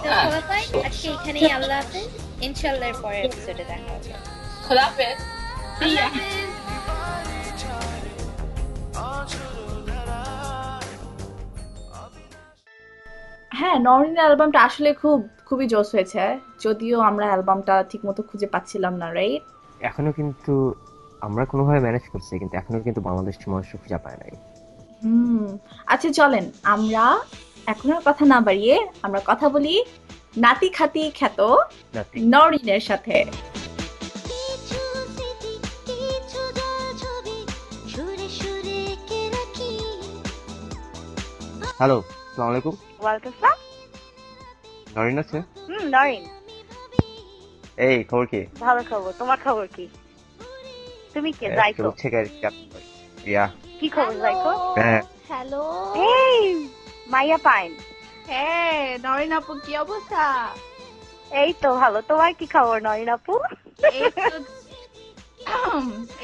তো সবাই আজকে এখানেই, আল্লাহ হাফেজ, ইনশাআল্লাহ এর পরের এপিসোডে দেখা হবে। খোদা হাফেজ। আল্লাহ হাফেজ। হ্যাঁ, নওরিনের অ্যালবামটা আসলে খুবই জোস হয়েছে, যদিও আমরা অ্যালবামটা ঠিকমতো খুঁজে পাচ্ছিলাম না, রাইট? এখনো কিন্তু আমরা কোনোভাবে ম্যানেজ করছি, কিন্তু এখনো কিন্তু বাংলাদেশের মানুষ খুঁজে পায় নাই। আচ্ছা চলেন আমরা এখন আর কথা না বাড়িয়ে আমরা কথা বলি নাতি খাতি খ্যাত নওরিনের সাথে। হ্যালো, আসসালামু আলাইকুম। ওয়ালাইকুম আসসালাম। নরিন আছে? নরিন। এই খবর কি? ভালো খবর, তোমার খবর কি? তুমি কে? যাইকো? ইয়া, কি খবর যাইকো? হ্যাঁ, হ্যালো। এই মাইয়া পাইন। হ্যাঁ, নরিন আপু কি অবস্থা? এই তো ভালো, তোমার কি খবর নরিন আপু?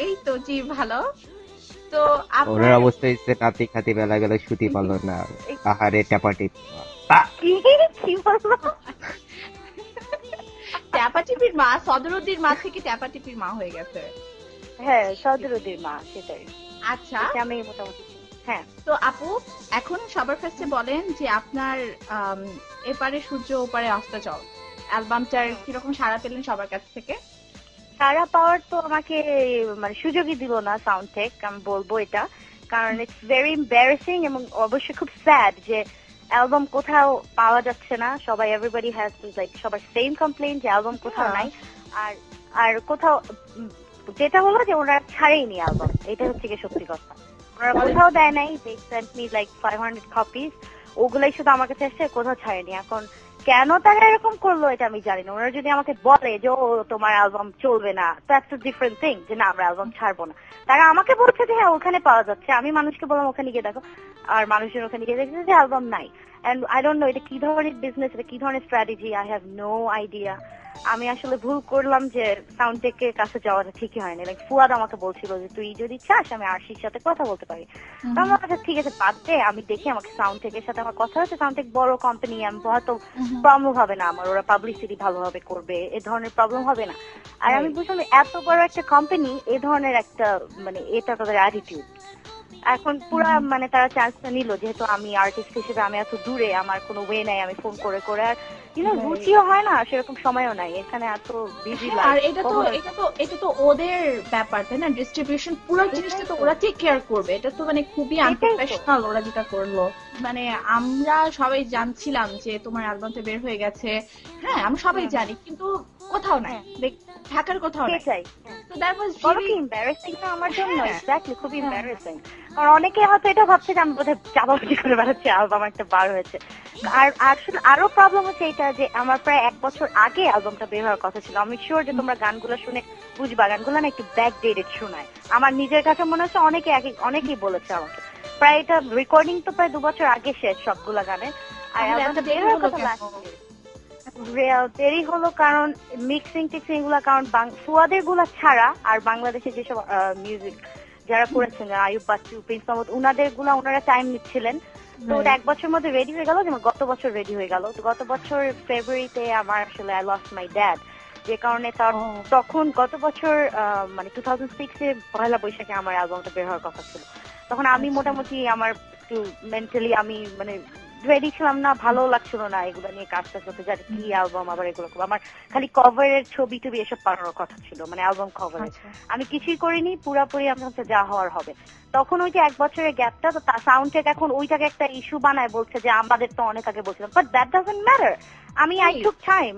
এই তো জি ভালো। তো ওনার অবস্থা হচ্ছে নাতি খাতি বেলা গেল ছুটি পারলো না, আহারে ট্যাপাটি। কি বলবো? ট্যাপাটিপির মা, সদরুদ্দির মা থেকে ট্যাপাটিপির মা হয়ে গেছে। হ্যাঁ, সদরুদ্দির মা, সেটাই। আচ্ছা, আমি মোটামুটি। হ্যাঁ, তো আপু এখন সবার ফার্স্টে বলেন যে আপনার এপারে সূর্য ওপারে অস্তাচল অ্যালবামটার কিরকম সাড়া পেলেন সবার কাছ থেকে? সারা পাওয়ার তো আমাকে মানে সুযোগই দিল না সাউন্ডটেক, আমি বলবো এটা, কারণ ইটস ভেরি এম্বারেসিং এবং অবশ্যই খুব স্যাড যে অ্যালবাম কোথাও পাওয়া যাচ্ছে না। সবাই এভরিবডি হ্যাজ লাইক সবার সেম কমপ্লেইন যে অ্যালবাম কোথাও নাই। আর কোথাও যেটা হলো যে ওরা ছাড়েইনি অ্যালবাম, এটা হচ্ছে কি সত্যি কথা। ওরা কোথাও দেয় নাই, they sent me like 500 copies, ওগুলাই শুধু আমার কাছে এসছে, কোথাও ছাড়েনি। এখন কেন তারা এরকম করলো এটা আমি জানি না। ওরা যদি আমাকে বলে যে ও তোমার অ্যালবাম চলবে না, দ্যাটস আ ডিফারেন্ট থিং, যে না আমরা অ্যালবাম ছাড়বো না। তারা আমাকে বলছে যে হ্যাঁ ওখানে পাওয়া যাচ্ছে, আমি মানুষকে বললাম ওখানে গিয়ে দেখো, আর মানুষের ওখানে গিয়ে দেখছে যে অ্যালবাম নাই। এন্ড আই ডোন্ট নো এটা কি ধরনের বিজনেস, এটা কি ধরনের strategy, I have no idea. আমি আসলে ভুল করলাম যে সাউন্ডটেকের কাছে যাওয়াটা ঠিকই হয়নি। লাইক ফুয়াদ আমাকে বলছিল যে তুই যদি চাস আমি আরশির সাথে কথা বলতে পারি। তো আমার কাছে ঠিক আছে বাদ দে, আমি দেখি আমাকে সাউন্ডটেকের সাথে আমার কথা হচ্ছে। সাউন্ডটেক বড় কোম্পানি, আমি হয়তো প্রবলেম হবে না আমার, ওরা পাবলিসিটি ভালোভাবে করবে, এ ধরনের প্রবলেম হবে না। আর আমি বুঝলাম এত বড় একটা কোম্পানি এ ধরনের একটা মানে এটা তাদের অ্যাটিটিউড। এখন পুরা মানে তারা চান্সটা নিল, যেহেতু আমি আর্টিস্ট হিসেবে আমি এত দূরে, আমার কোনো ওয়ে নাই, আমি ফোন করে করে আর রুচিও হয় না, সেরকম সময়ও নাই, এখানে এত বিজি লাইফ। আর এটা তো ওদের ব্যাপার, তাই না? ডিস্ট্রিবিউশন পুরো জিনিসটা তো ওরা টেক কেয়ার করবে। এটা তো মানে খুবই আনপ্রফেশনাল ওরা যেটা করলো। মানে আমরা সবাই জানছিলাম যে তোমার অ্যালবামটা বের হয়ে গেছে, হ্যাঁ আমরা সবাই জানি, কিন্তু কোথাও নাই, ঢাকার কোথাও নাই। তো দ্যাট ওয়াজ রিয়েলি এম্বারেসিং না আমার জন্য। এক্স্যাক্টলি, খুবই এম্বারেসিং। আর অনেকে হয়তো এটা ভাবছে যে আমি বোধহয় চাপাবাজি করে বেড়াচ্ছি, অ্যালবাম একটা বার হয়েছে। আর আসলে আরো প্রবলেম হচ্ছে এটা যে আমার প্রায় 1 বছর আগে অ্যালবামটা বের হওয়ার কথা ছিল। আমি শিওর যে তোমরা গানগুলো শুনে বুঝবা, গানগুলো না একটু ব্যাক ডেটেড শোনায়। আমার নিজের কাছে মনে হচ্ছে অনেকেই বলেছে আমাকে। প্রায় এটা রেকর্ডিং তো প্রায় 2 বছর আগে শেষ সবগুলা গানের। আর অ্যালবামটা বের হওয়ার কথা দেরি হলো কারণ মিক্সিং টিক্সিং এগুলা, কারণ ফুয়াদের গুলা ছাড়া আর বাংলাদেশে যেসব মিউজিক যারা করেছেন, আয়ুব বাচ্চু, প্রিন্স মোহাম্মদ, উনাদের গুলা ওনারা টাইম নিচ্ছিলেন। তো ওটা 1 বছর মধ্যে রেডি হয়ে গেল, যেমন গত বছর রেডি হয়ে গেল। তো গত বছর ফেব্রুয়ারিতে আমার আসলে আই লস্ট মাই ড্যাড। যে কারণে তার তখন গত বছর মানে 2006-এ পয়লা বৈশাখে আমার অ্যালবামটা বের হওয়ার কথা ছিল। তখন আমি মোটামুটি আমার একটু মেন্টালি আমি মানে রেডি ছিলাম না, ভালো লাগছিল না এগুলো নিয়ে কাজ করতে, যাতে কি অ্যালবাম আবার এগুলো আমার খালি কভারের ছবি টবি এসব পাঠানোর কথা ছিল, মানে অ্যালবাম কভারে। আমি কিছুই করিনি, পুরাপুরি আমি হচ্ছে যা হওয়ার হবে। তখন ওই যে 1 বছরের গ্যাপটা, তো সাউন্ড চেক এখন ওইটাকে একটা ইস্যু বানায়, বলছে যে আমাদের তো অনেক আগে বলছিলাম, বাট দ্যাট ডাজন্ট ম্যাটার। আমি আই টুক টাইম,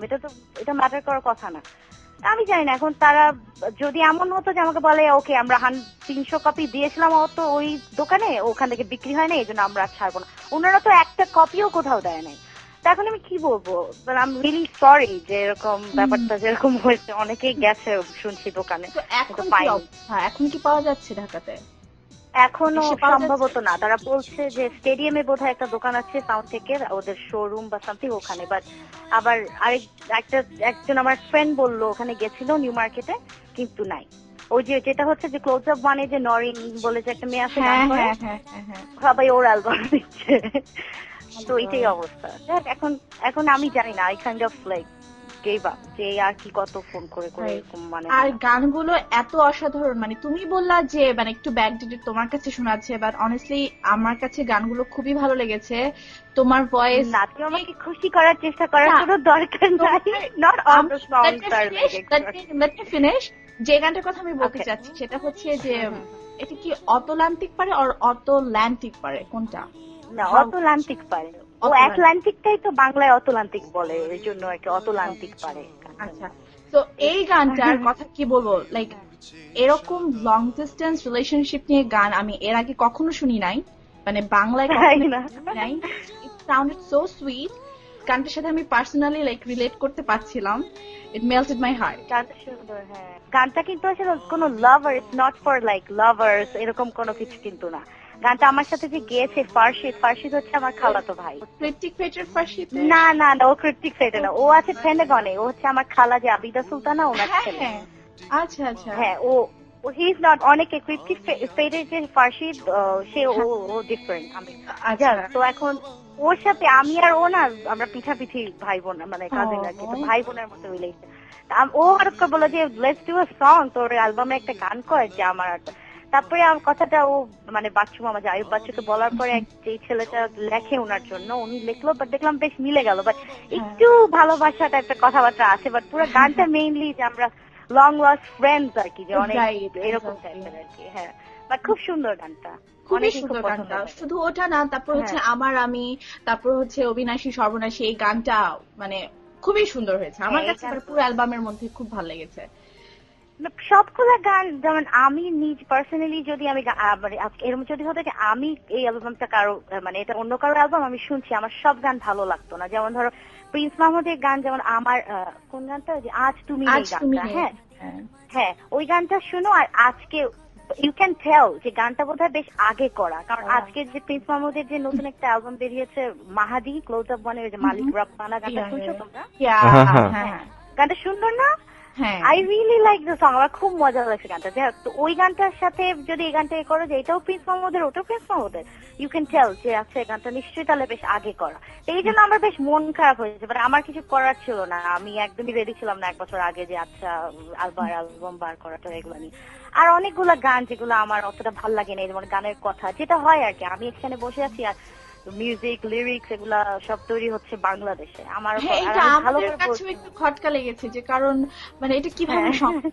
এটা ম্যাটার করার কথা না। আমি জানি না এখন তারা যদি এমন হতো যে আমাকে বলে ওকে আমরা 300 কপি দিয়েছিলাম অত ওই দোকানে, ওখান থেকে বিক্রি হয় না এই জন্য আমরা ছাড়বো না, ওনারা তো একটা কপিও কোথাও দেয় নাই। তা এখন আমি কি বলবো, আই এম রিয়েলি সরি যে এরকম ব্যাপারটা যেরকম হয়েছে, অনেকেই গেছে শুনছি দোকানে। এখন কি পাওয়া যাচ্ছে ঢাকাতে? এখনো সম্ভবত না, তারা বলছে যে স্টেডিয়ামে বোধহয় একটা দোকান আছে সাউন্ড টেকের, ওদের শোরুম বা সামথিং ওখানে। বাট আবার একজন আমার ফ্রেন্ড বললো ওখানে গেছিল নিউ মার্কেটে, কিন্তু নাই। ওই যে যেটা হচ্ছে যে ক্লোজ আপ ওয়ানে যে নরিন বলে যে একটা মেয়ে আছে, সবাই ওর অ্যালবাম দিচ্ছে, তো এটাই অবস্থা। এখন আমি জানি না, I kind of like gave up, যে আর কি কত ফোন করে করে এরকম মানে। আর গানগুলো এত অসাধারণ, মানে তুমি বললা যে মানে একটু ব্যাকডেটেড তোমার কাছে শোনাচ্ছে, বাট অনেস্টলি আমার কাছে গানগুলো খুবই ভালো লেগেছে। তোমার ভয়েস না, তুমি আমাকে খুশি করার চেষ্টা করার কোনো দরকার নাই, not all the songs are like. Let me finish. যে গানটার কথা আমি বলতে চাচ্ছি সেটা হচ্ছে যে এটা কি অতলান্তিক পারে আর অতল্যান্টিক পারে, কোনটা? না, অতলান্তিক পারে। ও আটলান্টিকটাই তো বাংলায় অতলান্তিক বলে, এর জন্য একটা অতলান্তিক পারে। আচ্ছা, তো এই গানটার কথা কি বলবো, লাইক এরকম লং ডিস্টেন্স রিলেশনশিপ নিয়ে গান আমি এর আগে কখনো শুনি নাই, মানে বাংলায় কখনো নাই। It sounded so sweet. গানটার সাথে আমি পার্সোনালি লাইক রিলেট করতে পারছিলাম। It melted my heart. গানটা সুন্দর, হ্যাঁ। গানটা কিন্তু আসলে কোনো lover, it's not for like lovers এরকম কোনো কিছু কিন্তু না। গানটা আমার সাথে যে গেয়েছে ফার্শিদ হচ্ছে আমার খালাতো ভাই। কৃতিক ফেটের ফার্শিদ? না না না, ও কৃতিক ফেটে না, ও আছে পেন্টাগনে। ও হচ্ছে আমার খালা যে আবিদা সুলতানা, ওনার ছেলে। আচ্ছা আচ্ছা, হ্যাঁ। ও হি ইজ নট, অনেকে কৃতিক ফেটের যে ফার্শিদ সে ও ডিফারেন্ট। আমি তো এখন ওর সাথে আমি আর ও না, আমরা পিঠাপিঠি ভাই বোন, মানে কাজিন আর কি, ভাই বোনের মতো রিলেশন। ও হঠাৎ করে বললো যে লেটস ডু আ সং, তোর অ্যালবামে একটা গান কর যে আমার। তারপরে আমার কথাটা ও মানে বাচ্চু মামা যে আয়ুব বাচ্চুকে বলার পরে যে ছেলেটা লেখে ওনার জন্য, উনি লিখলো, বাট দেখলাম বেশ মিলে গেল, বাট একটু ভালোবাসাটা একটা কথাবার্তা আছে, বাট পুরো গানটা মেইনলি যে আমরা লং লস্ট ফ্রেন্ডস আর কি, যে অনেক এরকম টাইপের আর কি। হ্যাঁ, বাট খুব সুন্দর গানটা, খুবই সুন্দর গানটা। শুধু ওটা না, তারপর হচ্ছে আমার আমি, তারপর হচ্ছে অবিনাশী সর্বনাশী, এই গানটা মানে খুবই সুন্দর হয়েছে আমার কাছে। পুরো অ্যালবামের মধ্যে খুব ভালো লেগেছে সবগুলো গান। যেমন আমি নিজ পার্সোনালি যদি আমি মানে এরকম যদি হতো যে আমি এই অ্যালবামটা কারো মানে এটা অন্য কারো অ্যালবাম আমি শুনছি, আমার সব গান ভালো লাগতো না। যেমন ধরো প্রিন্স মাহমুদের গান, যেমন আমার কোন গানটা, যে আজ তুমি এই গানটা, হ্যাঁ হ্যাঁ, ওই গানটা শুনো। আর আজকে ইউ ক্যান টেল যে গানটা বোধহয় বেশ আগে করা, কারণ আজকে যে প্রিন্স মাহমুদের যে নতুন একটা অ্যালবাম বেরিয়েছে মাহাদি ক্লোজ আপ ওয়ানের, যে মালিক রাব্বানা, গানটা শুনছো তোমরা? গানটা সুন্দর না? I really like the song, আমার খুব মজা লাগছে গানটা। তো ওই গানটার সাথে যদি এই গানটা করো যে এটাও প্রিন্স মাহমুদের ওটাও প্রিন্স মাহমুদের, ইউ ক্যান টেল যে আচ্ছা এই গানটা নিশ্চয়ই তাহলে বেশ আগে করা। এই জন্য আমার বেশ মন খারাপ হয়েছে, বাট আমার কিছু করার ছিল না, আমি একদমই রেডি ছিলাম না 1 বছর আগে যে আচ্ছা অ্যালবাম বার করাটা এগুলো নিয়ে। আর অনেকগুলো গান যেগুলো আমার অতটা ভালো লাগে না, যেমন গানের কথা যেটা হয় আর কি, আমি এখানে বসে আছি আর মিউজিক লিরিক্স এগুলা সব তৈরি হচ্ছে বাংলাদেশে। আমার একটু খটকা লেগেছে, যে কারণ মানে এটা কিভাবে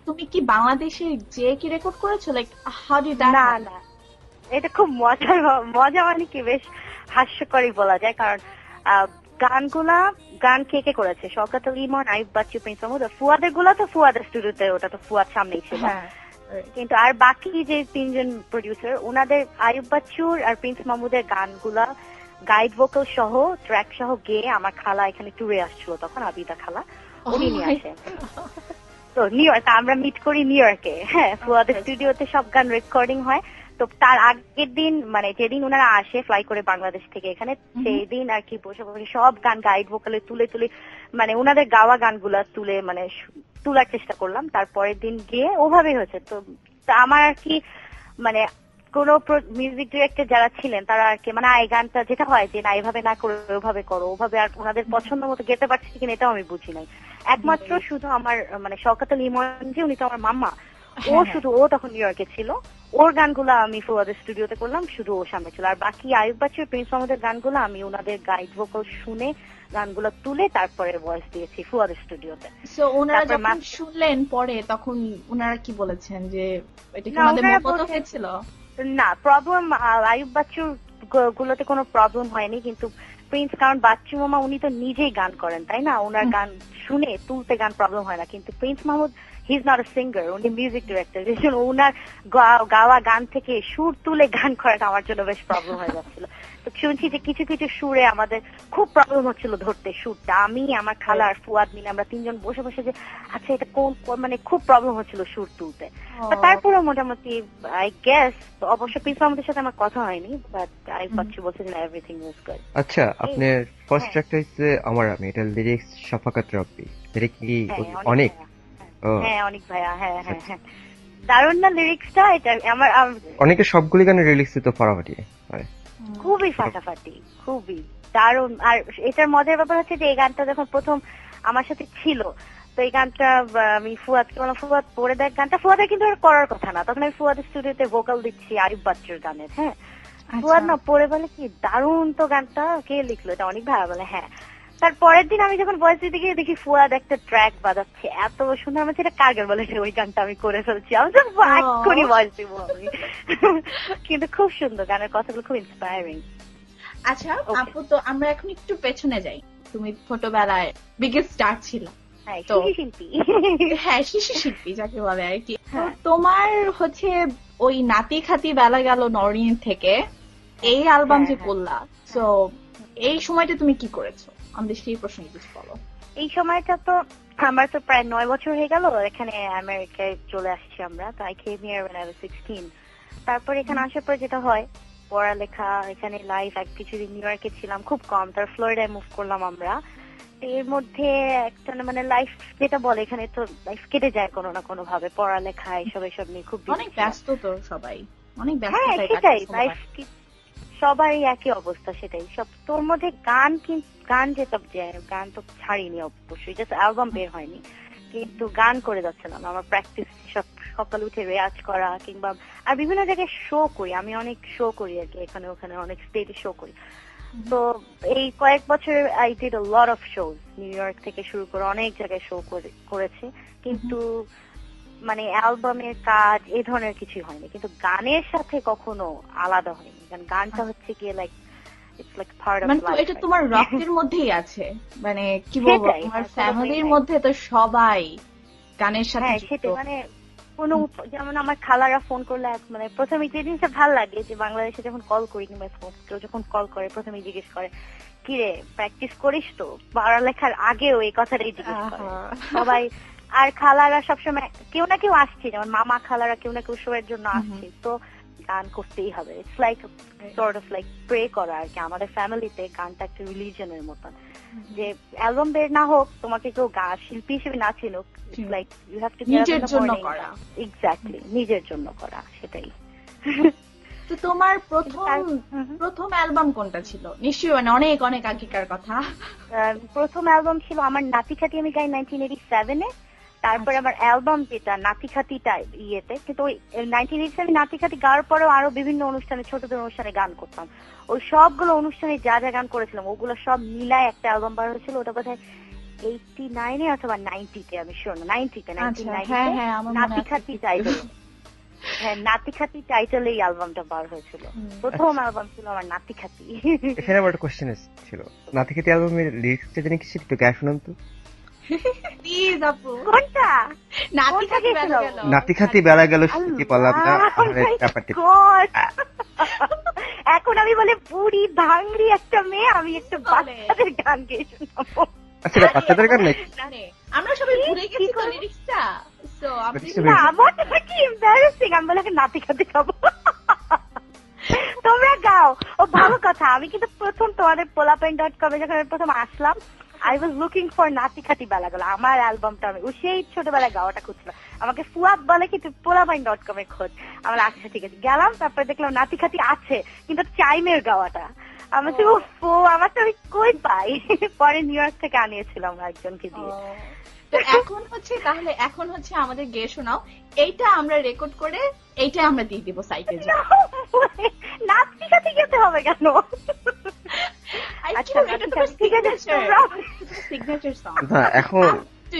তুমি কি বাংলাদেশে যে কি রেকর্ড করেছো, লাইক হাউ ডিড দ্যাট? না না, এটা খুব মজা মানে কি বেশ হাস্যকরই বলা যায়, কারণ গান কে করেছে, শওকত আলী ইমন, আইয়ুব বাচ্চু, প্রিন্স মাহমুদ। ফুয়াদের গুলা তো ফুয়াদের স্টুডিওতে, ওটা তো ফুয়াদ সামনেই ছিল। কিন্তু আর বাকি যে 3 জন প্রডিউসার, ওনাদের আইয়ুব বাচ্চুর আর প্রিন্স মাহমুদের গানগুলা গাইড ভোকাল সহ ট্র্যাক সহ গেয়ে আমার খালা এখানে ট্যুরে আসছিল তখন, আবিদা খালা, উনি নিয়ে আসে। তো নিউ ইয়র্ক আমরা মিট করি নিউ ইয়র্কে। হ্যাঁ, ফুয়াদের স্টুডিওতে সব গান রেকর্ডিং হয়। তো তার আগের দিন মানে যেদিন ওনারা আসে ফ্লাই করে বাংলাদেশ থেকে এখানে, সেই দিন আর কি বসে বসে সব গান গাইড ভোকালে তুলে মানে ওনাদের গাওয়া গানগুলা তুলে মানে তোলার চেষ্টা করলাম। তারপরের দিন গিয়ে ওভাবেই হয়েছে। তো আমার আর কি মানে কোন মিউজিক ডিরেক্টর যারা ছিলেন তারা আর কি মানে এই গানটা যেটা হয় যে না এভাবে না করে ওভাবে করো, ওভাবে আর ওনাদের পছন্দ মতো গেতে পারছি কিনা এটাও আমি বুঝি নাই। একমাত্র শুধু আমার মানে শওকত আলী ইমন যে উনি তো আমার মাম্মা, ও শুধু ও তখন নিউ ইয়র্কে ছিল, ওর গানগুলো আমি ফুয়াদের স্টুডিওতে করলাম, শুধু ও সামনে ছিল। আর বাকি আয়ুব বাচ্চুর, প্রিন্স মাহমুদের গানগুলো আমি ওনাদের গাইড ভোকাল শুনে গানগুলো তুলে তারপরে ভয়েস দিয়েছি ফুয়াদের স্টুডিওতে। সো ওনারা যখন শুনলেন পরে তখন ওনারা কি বলেছেন যে এটা কি আমাদের মতো হয়েছিল? না, প্রবলেম আয়ুব বাচ্চুর গুলোতে কোনো প্রবলেম হয়নি, কিন্তু প্রিন্স, কারণ বাচ্চু মামা উনি তো নিজেই গান করেন তাই না, ওনার গান শুনে তুলতে গান প্রবলেম হয় না। কিন্তু Prince Mahmud he is not a singer, উনি মিউজিক ডিরেক্টর, যে জন্য ওনার গাওয়া গান থেকে সুর তুলে গান করাটা আমার জন্য বেশ প্রবলেম হয়ে যাচ্ছিল। তো শুনছি যে কিছু কিছু সুরে আমাদের খুব প্রবলেম হচ্ছিল ধরতে সুরটা। আমি, আমার খালা আর ফুয়াদ মিলে আমরা তিনজন বসে বসে যে আচ্ছা এটা কোন মানে খুব প্রবলেম হচ্ছিল সুর তুলতে। তারপরে মোটামুটি আই গেস, অবশ্য প্রিন্স মাহমুদের সাথে আমার কথা হয়নি, বাট আই বাচ্চু বলছে যে এভরিথিং ওয়াজ গুড। আচ্ছা, আপনার ফার্স্ট ট্র্যাকটা হচ্ছে আমার আমি, এটা লিরিক্স শাফাকাত রব্বি, এটা কি অনেক? হ্যাঁ অনেক ভাইয়া, হ্যাঁ হ্যাঁ হ্যাঁ, দারুণ না লিরিক্সটা? এটা আমার অনেকে সবগুলি গানের লিরিক্স তো ফাটাফাটি, খুবই ফাটাফাটি, খুবই দারুণ। আর এটার মজার ব্যাপার হচ্ছে যে এই গানটা যখন প্রথম আমার সাথে ছিল, তো এই গানটা আমি ফুয়াদকে বললাম ফুয়াদ পড়ে দেখ গানটা। ফুয়াদের কিন্তু আর করার কথা না, তখন আমি ফুয়াদের স্টুডিওতে ভোকাল দিচ্ছি আয়ুব বাচ্চুর গানের। হ্যাঁ, ফুয়াদ না পড়ে বলে কি দারুণ তো গানটা, কে লিখলো এটা? অনেক ভালো। বলে হ্যাঁ। তার পরের দিন আমি যখন ভয়েস দিতে গিয়ে দেখি ফুয়াদ একটা ট্র্যাক বাজাচ্ছে, এত সুন্দর, আমার সেটা কার গান বলে ওই গানটা আমি করে ফেলছি, আমি এক্ষুনি ভয়েস দিব আমি। কিন্তু খুব সুন্দর, গানের কথাগুলো খুব ইন্সপায়ারিং। আচ্ছা আপু, তো আমরা এখন একটু পেছনে যাই। তুমি ছোটবেলায় বিগেস্ট স্টার ছিল, হ্যাঁ শিশু শিল্পী যাকে বলে আর কি। তোমার হচ্ছে ওই নাতি খাতি বেলা গেল নরিন থেকে এই অ্যালবাম যে করলা, তো এই সময়টা তুমি কি করেছো আমাদের সেই প্রশ্নে কিছু বলো। এই সময়টা তো আমার তো প্রায় 9 বছর হয়ে গেল এখানে আমেরিকায় চলে আসছি আমরা। তো I came here when I was 16। তারপর এখানে আসার পর যেটা হয়, পড়ালেখা, এখানে লাইফ, এক কিছুদিন নিউ ইয়র্কে ছিলাম খুব কম, তার ফ্লোরিডায় মুভ করলাম আমরা। এর মধ্যে একটা মানে লাইফ যেটা বলে এখানে তো লাইফ কেটে যায় কোনো না কোনো ভাবে, পড়ালেখা এসব নিয়ে খুব অনেক ব্যস্ত, তো সবাই অনেক ব্যস্ত। হ্যাঁ সেটাই, লাইফ সবারই একই অবস্থা, সেটাই সব। তোর মধ্যে গান যেটা, গান তো ছাড়িনি অবশ্যই, জাস্ট অ্যালবাম বের হয়নি, কিন্তু গান করে যাচ্ছিলাম। আমার প্র্যাকটিস সব, সকালে উঠে রেয়াজ করা, কিংবা আর বিভিন্ন জায়গায় শো করি, আমি অনেক শো করি আর কি, এখানে ওখানে অনেক স্টেজে শো করি। তো এই কয়েক বছর I did a lot of shows, new York থেকে শুরু করে অনেক জায়গায় শো করেছি, কিন্তু মানে অ্যালবামের কাজ এই ধরনের কিছু হয়নি, কিন্তু গানের সাথে কখনো আলাদা হয়নি। কারণ গানটা হচ্ছে গিয়ে like it's like part of life. এটা তোমার রক্তের মধ্যেই আছে, মানে কি বলবো, তোমার ফ্যামিলির মধ্যে তো সবাই গানের সাথে যুক্ত। মানে কোনো, যেমন আমার খালারা ফোন করলে মানে প্রথমে যে জিনিসটা ভালো লাগে যে বাংলাদেশে যখন কল করি কিংবা কেউ যখন কল করে প্রথমে জিজ্ঞেস করে কি রে প্র্যাকটিস করিস তো, পড়ালেখার আগেও এই কথাটাই জিজ্ঞেস করে সবাই। আর খালারা সবসময় কেউ না কেউ আসছে, যেমন মামা খালারা কেউ না কেউ শোয়ের জন্য আসছে, তো গান করতেই হবে। It's like sort of like pray করা আর কি। আমাদের ফ্যামিলিতে গানটা একটা রিলিজনের মতন, যে অ্যালবাম বের না হোক, তোমাকে কেউ শিল্পী হিসেবে না চিনুক, লাইক ইউ হ্যাভ টু নিজের জন্য করা। এক্স্যাক্টলি, নিজের জন্য করা, সেটাই। তো তোমার প্রথম অ্যালবাম কোনটা ছিল? নিশ্চয়ই মানে অনেক অনেক আগেকার কথা। প্রথম অ্যালবাম ছিল আমার নাতি খাতি, আমি গাই 1987-এ। তারপরে আমার অ্যালবাম যেটা নাতি খাতিটা ইয়েতে, কিন্তু ওই 1987 নাতি খাতি গাওয়ার পরেও আরো বিভিন্ন অনুষ্ঠানে, ছোটদের অনুষ্ঠানে গান করতাম। ওই সবগুলো অনুষ্ঠানে যা যা গান করেছিলাম ওগুলো সব মিলায় একটা অ্যালবাম বার হয়েছিল। ওটা বোধহয় 89-এ অথবা 90-তে, আমি শিওর না, 90-তে, 1990 নাতি খাতি টাইটেল। হ্যাঁ, নাতি খাতি টাইটেল এই অ্যালবামটা বার হয়েছিল। প্রথম অ্যালবাম ছিল আমার নাতি খাতি। এখানে আমার একটা কোশ্চেন ছিল, নাতি খাতি অ্যালবামের লিরিক্সটা জানি কি, একটু গায়ে শোনান তো। প্লিজ আপু। কোনটা? নাতি খাতি বেলা গেল কি পারলাম না। এখন আমি বলে বুড়ি ভাঙড়ি একটা মেয়ে, আমি একটা বাচ্চাদের গান গেয়ে শোনাবো। আচ্ছা, বাচ্চাদের গান নাকি? আমরা সবাই ভুলে গেছি তো লিরিক্সটা। সো আপনি না, আমারটা কি এমবারাসিং, আমি বলে নাতি খাতি খাবো। তোমরা গাও, ও ভালো কথা। আমি কিন্তু প্রথম তোমাদের পোলাপেন.com যখন প্রথম আসলাম, আই ওয়াজ লুকিং ফর নাতি খাতি বেলাগুলো, আমার অ্যালবামটা আমি সেই ছোটবেলায় গাওয়াটা খুঁজছিল। আমাকে ফুয়াদ বলে কি তুই polarvine.com এ খোঁজ। আমার আচ্ছা ঠিক আছে গেলাম, তারপরে দেখলাম নাতি খাতি আছে কিন্তু চাইমের গাওয়াটা। আমার তো আমারটা আমি কই পাই, পরে নিউ ইয়র্ক থেকে আনিয়েছিলাম একজনকে দিয়ে। তো এখন হচ্ছে আমাদের গেয়ে শোনাও, এইটা আমরা রেকর্ড করে এইটা আমরা দিয়ে দিব সাইটে। নাতি খাতি যেতে হবে কেন? আচ্ছা সিগনেচার সং। না এখন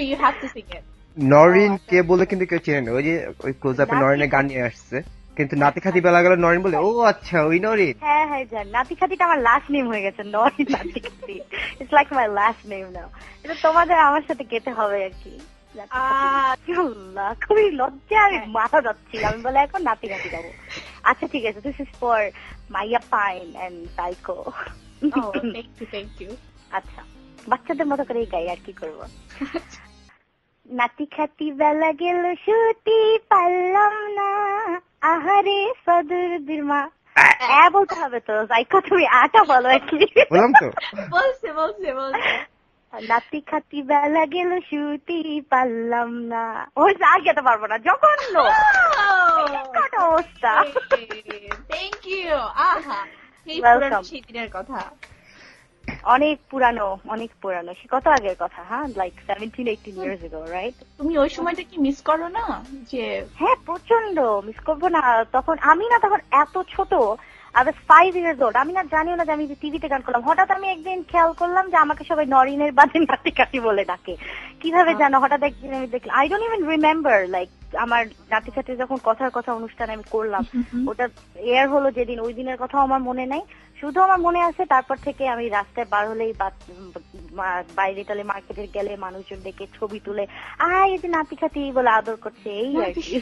ইউ হ্যাভ টু সিং ইট। নরিন কে বলে কিন্তু কেউ চেনে না, ওই যে ওই ক্লোজ আপে নরিনের গান নিয়ে আসছে, কিন্তু নাতি খাতি বেলা গেল নরিন বলে ও আচ্ছা ওই নরিন। হ্যাঁ হ্যাঁ জান, নাতি খাতিটা আমার লাস্ট নেম হয়ে গেছে, নরিন নাতি খাতি। It's like my last name now. এটা তোমাদের আমার সাথে গেতে হবে আর কি। খুবই লজ্জা, আমি মাথা যাচ্ছি, আমি বলে এখন নাতি খাতি গাবো। আচ্ছা ঠিক আছে, দিস ইজ ফর মাইয়া পাইন এন্ড সাইকো। Thank you. আচ্ছা বাচ্চাদের মতো করেই গাই, আর কি করবো। নাতি খাতি বেলা গেল ছুটি পারলাম না, আহারে সদর বিরমা। বলতে হবে তো সাইকো, তুমি আটা বলো একটু। বললাম তো, বলছে। নাতি খাতি বেলা গেল ছুটি পারলাম না, ওই আর যেতে পারবো না যখন অবস্থা। Thank you. আহা সেই পুরানো সেই দিনের কথা, অনেক পুরানো সে কত আগের কথা। হ্যাঁ লাইক 17-18 years ago, রাইট? তুমি ওই সময়টা কি মিস করো না? যে হ্যাঁ প্রচন্ড মিস করবো না। তখন আমি না তখন এত ছোট, I was 5 years old. আমি না জানিও না যে আমি টিভিতে গান করলাম। হঠাৎ আমি একদিন খেয়াল করলাম যে আমাকে সবাই নরিনের বাদে নাতি কাটি বলে ডাকে। কিভাবে জানো? হঠাৎ একদিন আমি দেখলাম, I don't even remember, like আমার নাতি কাটি যখন কথার কথা অনুষ্ঠান আমি করলাম, ওটা এয়ার হলো যেদিন, ওই দিনের কথাও আমার মনে নাই। শুধু আমার মনে আছে তারপর থেকে আমি রাস্তায় বার হলেই বাইরে তালে মার্কেটে গেলে মানুষজন দেখে ছবি তুলে এই যে নাতি খাতি বলে আদর করছে, এই আর কি।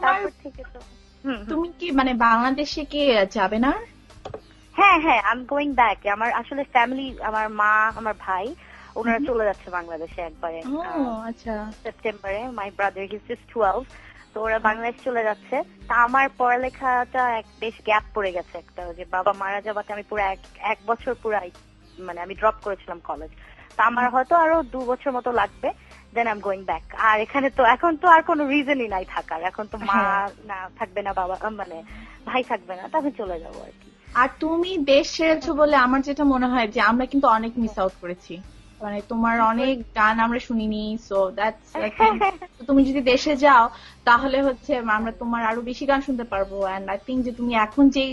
তারপর থেকে তো তুমি কি মানে বাংলাদেশে কি যাবে না? হ্যাঁ হ্যাঁ, আই এম গোয়িং ব্যাক। আমার আসলে ফ্যামিলি, আমার মা, আমার ভাই, ওনারা চলে যাচ্ছে বাংলাদেশে একবারে। আচ্ছা সেপ্টেম্বরে। মাই ব্রাদার হিজ জাস্ট 12, তো ওরা বাংলাদেশ চলে যাচ্ছে। তা আমার পড়ালেখাটা বেশ গ্যাপ পড়ে গেছে একটা, যে বাবা মারা যাওয়াতে আমি পুরো এক বছর পুরাই মানে আমি ড্রপ করেছিলাম কলেজ। তা আমার হয়তো আরো 2 বছর মতো লাগবে, then I am going back. আর এখানে তো এখন তো আর কোনো রিজনই নাই থাকার, এখন তো মা না থাকবে না, বাবা মানে ভাই থাকবে না, তখন চলে যাবো আর কি। আর তুমি দেশ ছেড়েছো বলে আমার যেটা মনে হয় যে আমরা কিন্তু অনেক মিস আউট করেছি, মানে তোমার অনেক গান আমরা শুনিনি। সো দ্যাটস তুমি যদি দেশে যাও তাহলে হচ্ছে আমরা তোমার আরো বেশি গান শুনতে পারবো। এন্ড আই থিঙ্ক যে তুমি এখন যে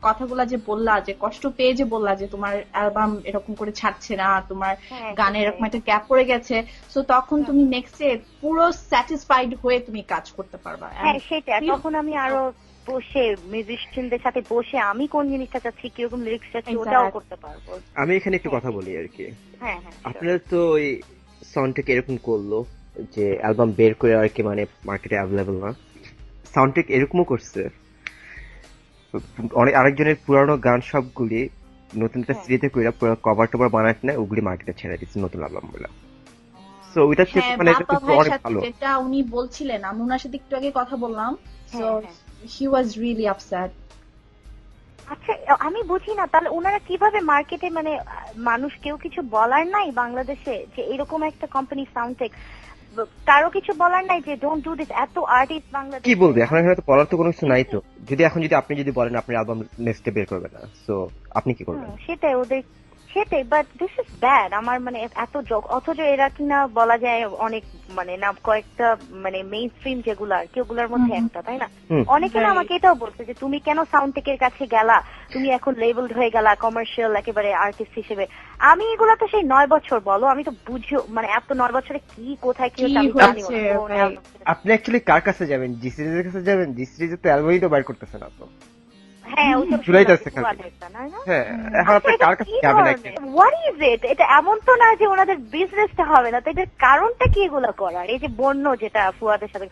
কথাগুলা যে বললা, যে কষ্ট পেয়ে যে বললা যে তোমার অ্যালবাম এরকম করে ছাড়ছে না, তোমার গানে এরকম একটা গ্যাপ পড়ে গেছে, সো তখন তুমি নেক্সট এ পুরো স্যাটিসফাইড হয়ে তুমি কাজ করতে পারবা। হ্যাঁ সেটা, তখন আমি আরো বসে মিউজিশিয়ানদের সাথে বসে আমি কোন জিনিসটা চাচ্ছি, কিরকম লিরিক্স চাচ্ছি, ওটাও করতে পারবো। আমি এখানে একটু কথা বলি আর কি। হ্যাঁ হ্যাঁ, আপনারা তো ওই সাউন্ডট্র্যাক এরকম করলো যে অ্যালবাম বের করে আর কি, মানে মার্কেটে অ্যাভেলেবল না, সাউন্ডট্র্যাক এরকমও করছে অনেক আরেকজনের পুরানো গান সবগুলি নতুন একটা সিরিজে কইরা পুরো কভার টভার বানাইতে না, ওগুলি মার্কেটে ছেড়ে দিচ্ছে নতুন অ্যালবাম গুলা। সো ওইটা মানে এটা তো অনেক ভালো। যেটা উনি বলছিলেন, আমি ওনার সাথে একটু আগে কথা বললাম, so he was really upset. আচ্ছা আমি বুঝি না তাহলে ওনারা কিভাবে মার্কেটে, মানে মানুষ কেউ কিছু বলার নাই বাংলাদেশে যে এরকম একটা কোম্পানি সাউন্ডটেক, কারো কিছু বলার নাই যে ডোন্ট ডু দিস? এত আর্টিস্ট বাংলাদেশে কি বলবে এখন? এখানে তো বলার তো কোনো কিছু নাই তো। যদি আপনি যদি বলেন আপনার অ্যালবাম নেক্সট ডে বের করবেন না, সো আপনি কি করবেন? সেটাই ওদের, সেটাই। But this is bad. আমার মানে এত অথচ এরা কিনা বলা যায় অনেক মানে না কয়েকটা মানে মেইন স্ট্রিম যেগুলো আর কি, ওগুলোর মধ্যে একটা, তাই না? অনেকে না আমাকে এটাও বলছে যে তুমি কেন সাউন্ডটেকের কাছে গেলা, তুমি এখন লেবেলড হয়ে গেলা কমার্শিয়াল একেবারে আর্টিস্ট হিসেবে। আমি এগুলো তো সেই 9 বছর বলো, আমি তো বুঝিও মানে এত 9 বছরে কি কোথায় কি হচ্ছে। আপনি অ্যাকচুয়ালি কার কাছে যাবেন? জি সিরিজের কাছে যাবেন? জি সিরিজে তো অ্যালবামই তো বাইর করতেছে না তো। হ্যাঁ এটা এমন তো না যে ওনাদের বিজনেসটা হবে না, তো এটার কারণটা কি এগুলো করার? এই যে বন্য যেটা ফুয়াদের সাথে,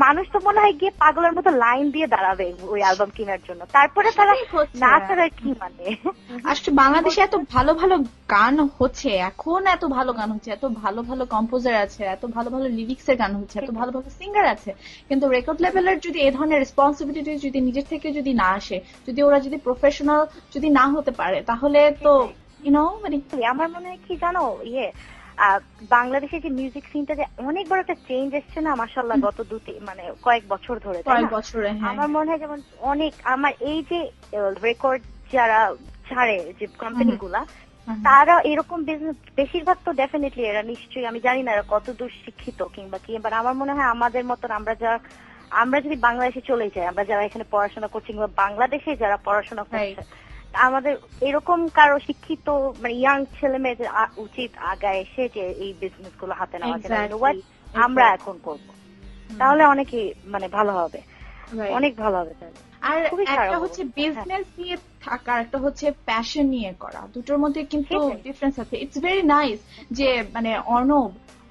মানুষ তো মনে হয় গিয়ে পাগলের মতো লাইন দিয়ে দাঁড়াবে ওই অ্যালবাম কেনার জন্য, তারপরে তারা না ছাড়ার কি মানে? আসলে বাংলাদেশে এত ভালো ভালো গান হচ্ছে, এখন এত ভালো গান হচ্ছে, এত ভালো ভালো কম্পোজার আছে, এত ভালো ভালো লিরিক্স এর গান হচ্ছে, এত ভালো ভালো সিঙ্গার আছে, কিন্তু রেকর্ড লেভেলের যদি এই ধরনের রেসপন্সিবিলিটি যদি নিজের থেকে যদি না আসে, যদি ওরা যদি প্রফেশনাল যদি না হতে পারে, তাহলে তো মানে আমার মনে হয় কি জানো বাংলাদেশের যে মিউজিক সিনটা যে অনেক বড় একটা চেঞ্জ এসছে না মাশাআল্লাহ গত মানে কয়েক বছর ধরে, তাই না? আমার মনে হয় যেমন অনেক আমার এই যে রেকর্ড যারা ছাড়ে যে কোম্পানিগুলা, তারা এরকম বিজনেস বেশিরভাগ তো ডেফিনেটলি এরা নিশ্চয়ই, আমি জানি না এরা কত দূর শিক্ষিত কিংবা কি, বাট আমার মনে হয় আমাদের মতন আমরা যদি বাংলাদেশে চলে যাই, আমরা যারা এখানে পড়াশোনা করছি কিংবা বাংলাদেশে যারা পড়াশোনা করছে, আমাদের এরকম কারো শিক্ষিত মানে ইয়াং ছেলে মেয়েদের উচিত আগায় এসে যে এই বিজনেস গুলো হাতে নেওয়া, আমরা এখন করবো, তাহলে অনেকই মানে ভালো হবে, অনেক ভালো হবে। আর একটা হচ্ছে বিজনেস নিয়ে থাকা, একটা হচ্ছে প্যাশন নিয়ে করা, দুটোর মধ্যে কিন্তু ডিফারেন্স আছে। ইটস ভেরি নাইস যে মানে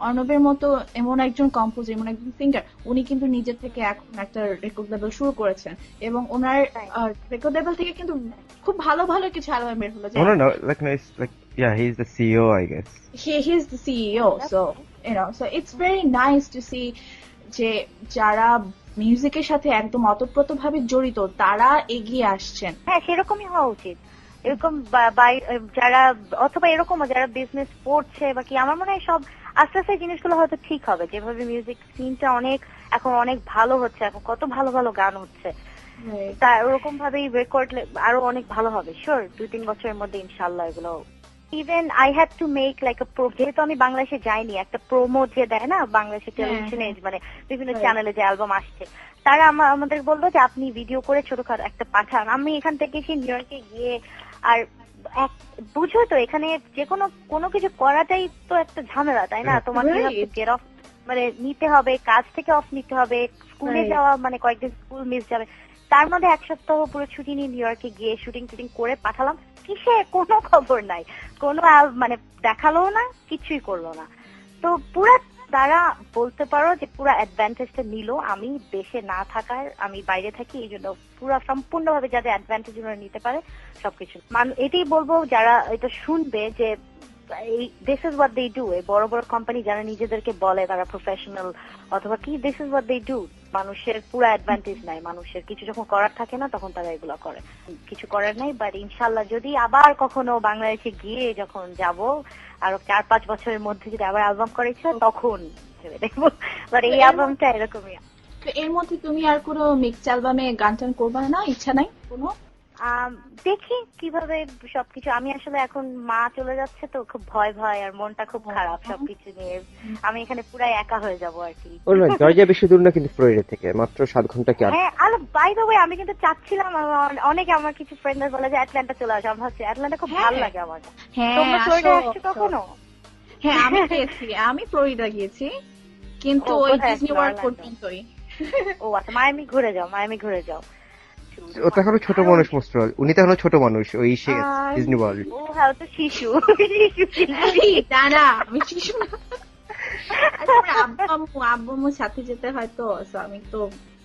অর্ণবের মতো এমন একজন কম্পোজার, এমন একজন সিঙ্গার, উনি কিন্তু নিজের থেকে এখন একটা রেকর্ড লেভেল শুরু করেছেন এবং ওনার রেকর্ড লেভেল থেকে কিন্তু খুব ভালো ভালো কিছু অ্যালবাম বের হলো। he is the CEO, I guess. He is the CEO, so so it's very nice to see যে যারা মিউজিকের সাথে একদম ওতপ্রোতভাবে জড়িত তারা এগিয়ে আসছেন। হ্যাঁ, সেরকমই হওয়া উচিত। এরকম যারা অথবা এরকম যারা বিজনেস পড়ছে বা কি, আমার মনে হয় সব আস্তে আস্তে জিনিসগুলো হয়তো ঠিক হবে। যেভাবে মিউজিক সিনটা এখন অনেক ভালো হচ্ছে, এখন কত ভালো ভালো গান হচ্ছে, তা ওরকম ভাবেই রেকর্ড আরো অনেক ভালো হবে। শিওর 2-3 বছরের মধ্যে ইনশাল্লাহ এগুলো। Even I had to make like যেহেতু আমি বাংলাদেশে যাইনি, একটা প্রোমো যে দেয় না বাংলাদেশের টেলিভিশনে, মানে বিভিন্ন চ্যানেলে যে অ্যালবাম আসছে, তারা আমাদের বললো যে আপনি ভিডিও করে ছোটখাটো একটা পাঠান। আমি এখান থেকে সেই নিউ ইয়র্কে গিয়ে, আর বুঝো তো এখানে যে কোনো কিছু করাটাই তো একটা ঝামেলা, তাই না? তোমাকে গেট অফ মানে নিতে হবে, কাজ থেকে অফ নিতে হবে, স্কুলে যাওয়া মানে কয়েকদিন স্কুল মিস যাবে, তার মধ্যে 1 সপ্তাহ পুরো ছুটি নিয়ে নিউ ইয়র্কে গিয়ে শুটিং করে পাঠালাম। কিসে কোনো খবর নাই, কোনো মানে দেখালো না, কিছুই করলো না। তো পুরা তারা বলতে পারো যে পুরো অ্যাডভান্টেজটা নিল। আমি দেশে না থাকার, আমি বাইরে থাকি, এই জন্য পুরো সম্পূর্ণভাবে যাদের অ্যাডভান্টেজ নিতে পারে সবকিছু। এটাই বলবো যারা এটা শুনবে যে this is what they do. এই বড় বড় কোম্পানি যারা নিজেদেরকে বলে তারা প্রফেশনাল অথবা কি, this is what they do. মানুষের পুরো অ্যাডভান্টেজ নাই, মানুষের কিছু যখন করার থাকে না তখন তারা এগুলো করে, কিছু করার নাই। বাট ইনশাল্লাহ যদি আবার কখনো বাংলাদেশে গিয়ে যখন যাব, আরো 4-5 বছরের মধ্যে যদি আবার অ্যালবাম করে ইচ্ছা, তখন ভেবে দেখবো। বাট এই অ্যালবামটা এরকমই। এর মধ্যে তুমি আর কোনো মিক্স অ্যালবামে গান টান করবে না? ইচ্ছা নাই কোনো? দেখি কিভাবে সবকিছু। আমি আসলে এখন মা চলে যাচ্ছে তো খুব ভয় আর মনটা খুব খারাপ সবকিছু নিয়ে। আমি এখানে পুরাই একা হয়ে যাবো আর কি। জর্জিয়া বেশি দূর না কিন্তু ফ্লোরিডা থেকে মাত্র 7 ঘন্টা কি? হ্যাঁ, আর বাই দ্য ওয়ে আমি কিন্তু চাচ্ছিলাম, অনেকে আমার কিছু ফ্রেন্ডরা বলে যে অ্যাটলান্টা চলে আসো। আমি ভাবছি অ্যাটলান্টা খুব ভালো লাগে আমার। তোমরা ফ্লোরিডা আসছো কখনো? হ্যাঁ, আমি গিয়েছি, আমি ফ্লোরিডা গিয়েছি, কিন্তু ওই ডিজনি ওয়ার্ল্ড পর্যন্তই। ও আচ্ছা, মায়ামি ঘুরে যাও। ও তো এখনো ছোট মানুষ, মোস্টরল উনি তো এখনো ছোট মানুষ, ওই ডিজনি ওয়ার্ল্ড। ও হ্যাঁ, তো শিশু। দাঁড়া, আমি শিশু না। আব্বু সাথে যেতে হয় তো, আমি তো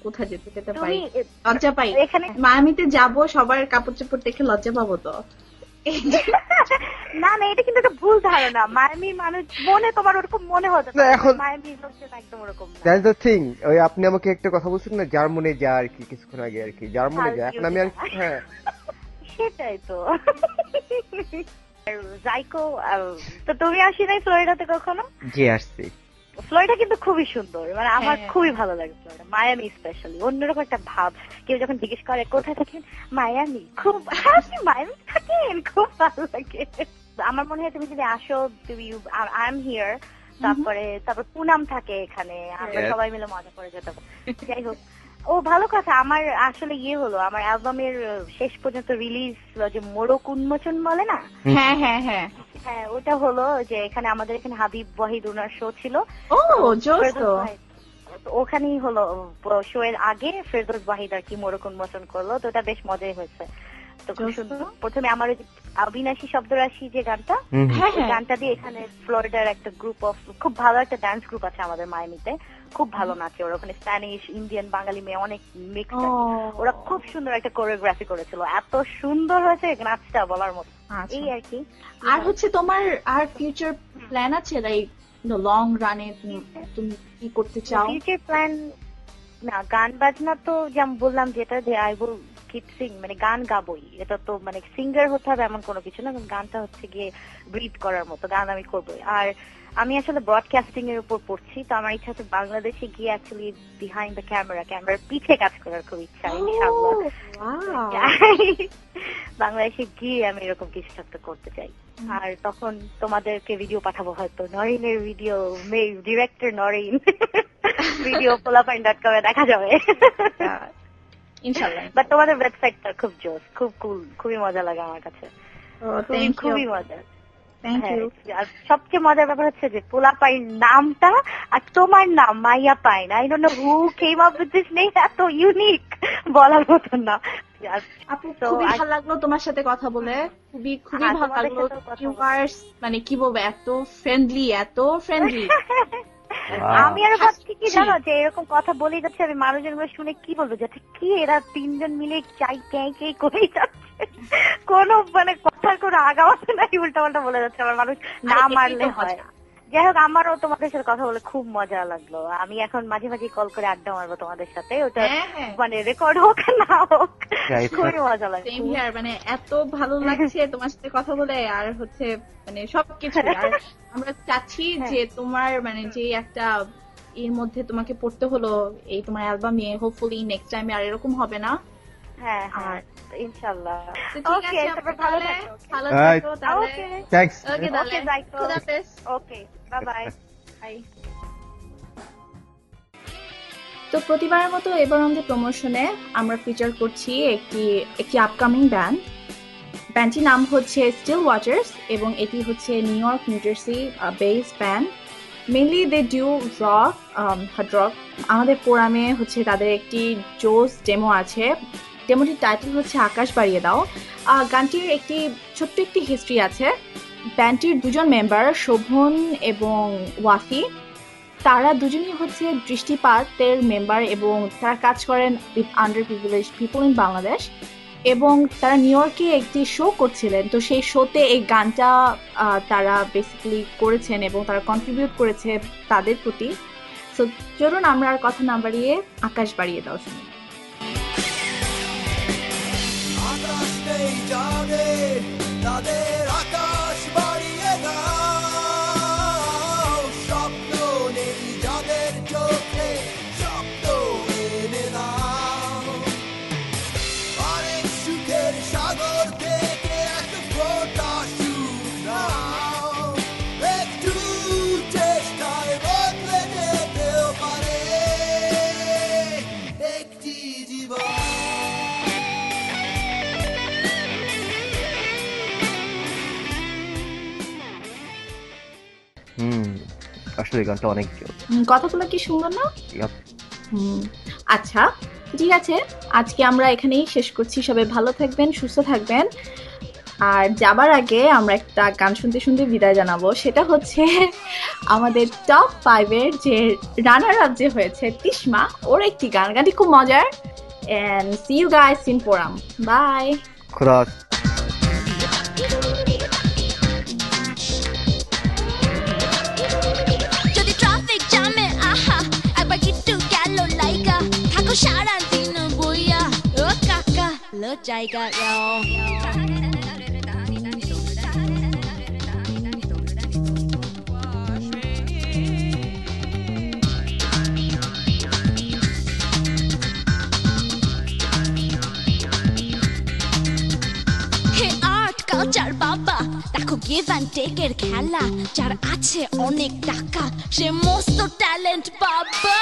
কোথায় যেতে পারি, লজ্জা পাই। মায়ামিতে যাবো, সবার কাপড় চোপড় দেখে লজ্জা পাবো তো। না, এটা কিন্তু একটা ভুল ধারণা। মায়ামির মানুষ মনে তোমার ওরকম মনে হতো না, মায়ামির লোকজন একদম ওরকম না। That's the thing. ওই আপনি আমাকে একটা কথা বলছেন না, যার মনে যা আর কি, কিছুক্ষণ আগে আর কি, যার মনে যা। এখন আমি আর হ্যাঁ, সেটাই তো। জাইকো, তো তুমি আসি নাই ফ্লোরিডাতে কখনো? জি আসছি। ফ্লোরিডা কিন্তু খুবই সুন্দর, মানে আমার খুবই ভালো লাগে ফ্লোরিডা। মায়ামি স্পেশালি অন্যরকম একটা ভাব। কেউ যখন জিজ্ঞেস করে কোথায় থাকেন, মায়ামি, খুব আপনি মায়ামি থাকেন, খুব ভালো লাগে। আমার মনে হয় তুমি যদি আসো, তুমি আই এম হিয়ার, তারপর পুনাম থাকে এখানে, আমরা সবাই মিলে মজা করে যেতে পারি। যাই হোক, ও ভালো কথা। আমার আসলে হলো, আমার অ্যালবামের শেষ পর্যন্ত রিলিজ যে মোড়ক উন্মোচন বলে না, হ্যাঁ হ্যাঁ হ্যাঁ হ্যাঁ, ওটা হলো যে এখানে আমাদের এখানে হাবিব ওয়াহিদ ওনার শো ছিল। ওখানেই হলো শো এর আগে ফেরদৌস ওয়াহিদ আর কি মোড়ক উন্মোচন করলো, তো ওটা বেশ মজাই হয়েছে। তো খুব সুন্দর। প্রথমে আমার অবিনাশী শব্দরাশি যে গানটা, গানটা দিয়ে এখানে ফ্লোরিডার একটা গ্রুপ অফ খুব ভালো একটা ডান্স গ্রুপ আছে আমাদের মায়ামিতে, খুব ভালো নাচে ওরা। ওখানে স্প্যানিশ, ইন্ডিয়ান, বাঙালি মেয়ে অনেক মিক্স আছে। ওরা খুব সুন্দর একটা কোরিওগ্রাফি করেছিল, এত সুন্দর হয়েছে নাচটা বলার মতো। এই আর কি। আর হচ্ছে তোমার আর ফিউচার প্ল্যান আছে, লাইক লং রানে তুমি কি করতে চাও? ফিউচার প্ল্যান না, গান বাজনা তো যেমন বললাম, যেটা যে আই উইল কিপ সিং মানে গান গাবই, এটা তো মানে সিঙ্গার হতে হবে এমন কোনো কিছু না, গানটা হচ্ছে গিয়ে ব্রিথ করার মতো গান আমি করবোই। আর আমি আসলে ব্রডকাস্টিং এর উপর পড়ছি, তো আমার ইচ্ছা হচ্ছে বাংলাদেশে গিয়ে অ্যাকচুয়ালি বিহাইন্ড দ্য ক্যামেরার পিছে কাজ করার খুব ইচ্ছা, ইনশাআল্লাহ। বাংলাদেশে গিয়ে আমি এরকম কিছু একটা করতে চাই। আর তখন তোমাদেরকে ভিডিও পাঠাবো, হয়তো নরিনের ভিডিও, ডিরেক্টর নরিন ভিডিও পোলাপাইন.com এ দেখা যাবে ইনশাআল্লাহ। বাট তোমাদের ওয়েবসাইটটা খুব জোস, খুব কুল, খুবই মজা লাগে আমার কাছে, খুবই মজা। আর সবচেয়ে মজার ব্যাপার হচ্ছে যে পোলাপাইন নামটা আর তোমার নাম মাইয়া pine, I don't know who came up with this name, এত ইউনিক বলার মতো না। আপু খুবই ভালো লাগলো তোমার সাথে কথা বলে, খুবই ভালো লাগলো। ইউ আর মানে কি বলবো, এত ফ্রেন্ডলি। আমি আর ভাবছি কি জানো, যে এরকম কথা বলে যাচ্ছে, আমি মানুষজন শুনে কি বলবো, যাতে কি এরা তিনজন মিলে চাই কে করেই যাচ্ছে, কোনো মানে কথার কোনো আগামাতে নাই, উল্টা পাল্টা বলে যাচ্ছে, আমার মানুষ না মারলে হয়। যাই হোক, আমারও তোমাদের সাথে কথা বলে খুব মজা লাগলো। আমি এখন মাঝে মাঝে কল করে আড্ডা মারবো তোমাদের সাথে, ওটা মানে রেকর্ড হোক না হোক, খুবই মজা লাগে। মানে এত ভালো লাগছে তোমার সাথে কথা বলে, আর হচ্ছে মানে সবকিছু। আর আমরা চাচ্ছি যে তোমার মানে যে একটা এর মধ্যে তোমাকে পড়তে হলো এই তোমার অ্যালবাম নিয়ে, হোপফুলি নেক্সট টাইমে আর এরকম হবে না। হ্যাঁ হ্যাঁ ইনশাআল্লাহ। ওকে, ভালো থাকো তাহলে। থ্যাঙ্কস। ওকে তাহলে, খোদা হাফেজ। ওকে, বাই বাই। তো প্রতিবারের মতো এবার আমাদের প্রমোশনে আমরা ফিচার করছি একটি আপকামিং ব্যান্ডটির নাম হচ্ছে স্টিল ওয়াচার্স, এবং এটি হচ্ছে New York New Jersey base band. Mainly they do rock, hard rock. আমাদের প্রোগ্রামে হচ্ছে তাদের একটি জোস ডেমো আছে, ডেমোটির টাইটেল হচ্ছে আকাশ বাড়িয়ে দাও। গানটির ছোট্ট একটি হিস্ট্রি আছে। ব্যান্ডটির দুজন মেম্বার শোভন এবং ওয়াফি, তারা দুজনই হচ্ছে দৃষ্টিপাতের মেম্বার, এবং তারা কাজ করেন with under privilege people in Bangladesh, এবং তারা নিউ ইয়র্কে একটি শো করছিলেন। তো সেই শোতে এই গানটা তারা বেসিক্যালি করেছেন, এবং তারা কন্ট্রিবিউট করেছে তাদের প্রতি। সো চলুন আমরা আর কথা না বাড়িয়ে আকাশ বাড়িয়ে দাও শুনি। তাদের আকাশ বাড়িয়ে দাও, স্বপ্ন নেই যাদের চোখে, স্বপ্ন এনে দাও। অনেক সুখের সাগর থেকে এক ফোঁটা সুখ নাও, একটু চেষ্টায় বদলে যেতেও পারে একটি জীবন। আসলে গানটা অনেক কথাগুলো কি সুন্দর না? আচ্ছা ঠিক আছে, আজকে আমরা এখানেই শেষ করছি। সবাই ভালো থাকবেন, সুস্থ থাকবেন। আর যাবার আগে আমরা একটা গান শুনতে শুনতে বিদায় জানাবো, সেটা হচ্ছে আমাদের টপ 5-এর যে রানার আপ যে হয়েছে তিশমা, ওর একটি গানটি খুব মজার। And see you guys in forum. Bye. খোদা। সারাদিন বইয়া ও কাকা লো জায়গা কালচার বাবা, দেখো গিভ অ্যান্ড টেকের খেলা, যার আছে অনেক টাকা সে মস্ত ট্যালেন্ট বাবা।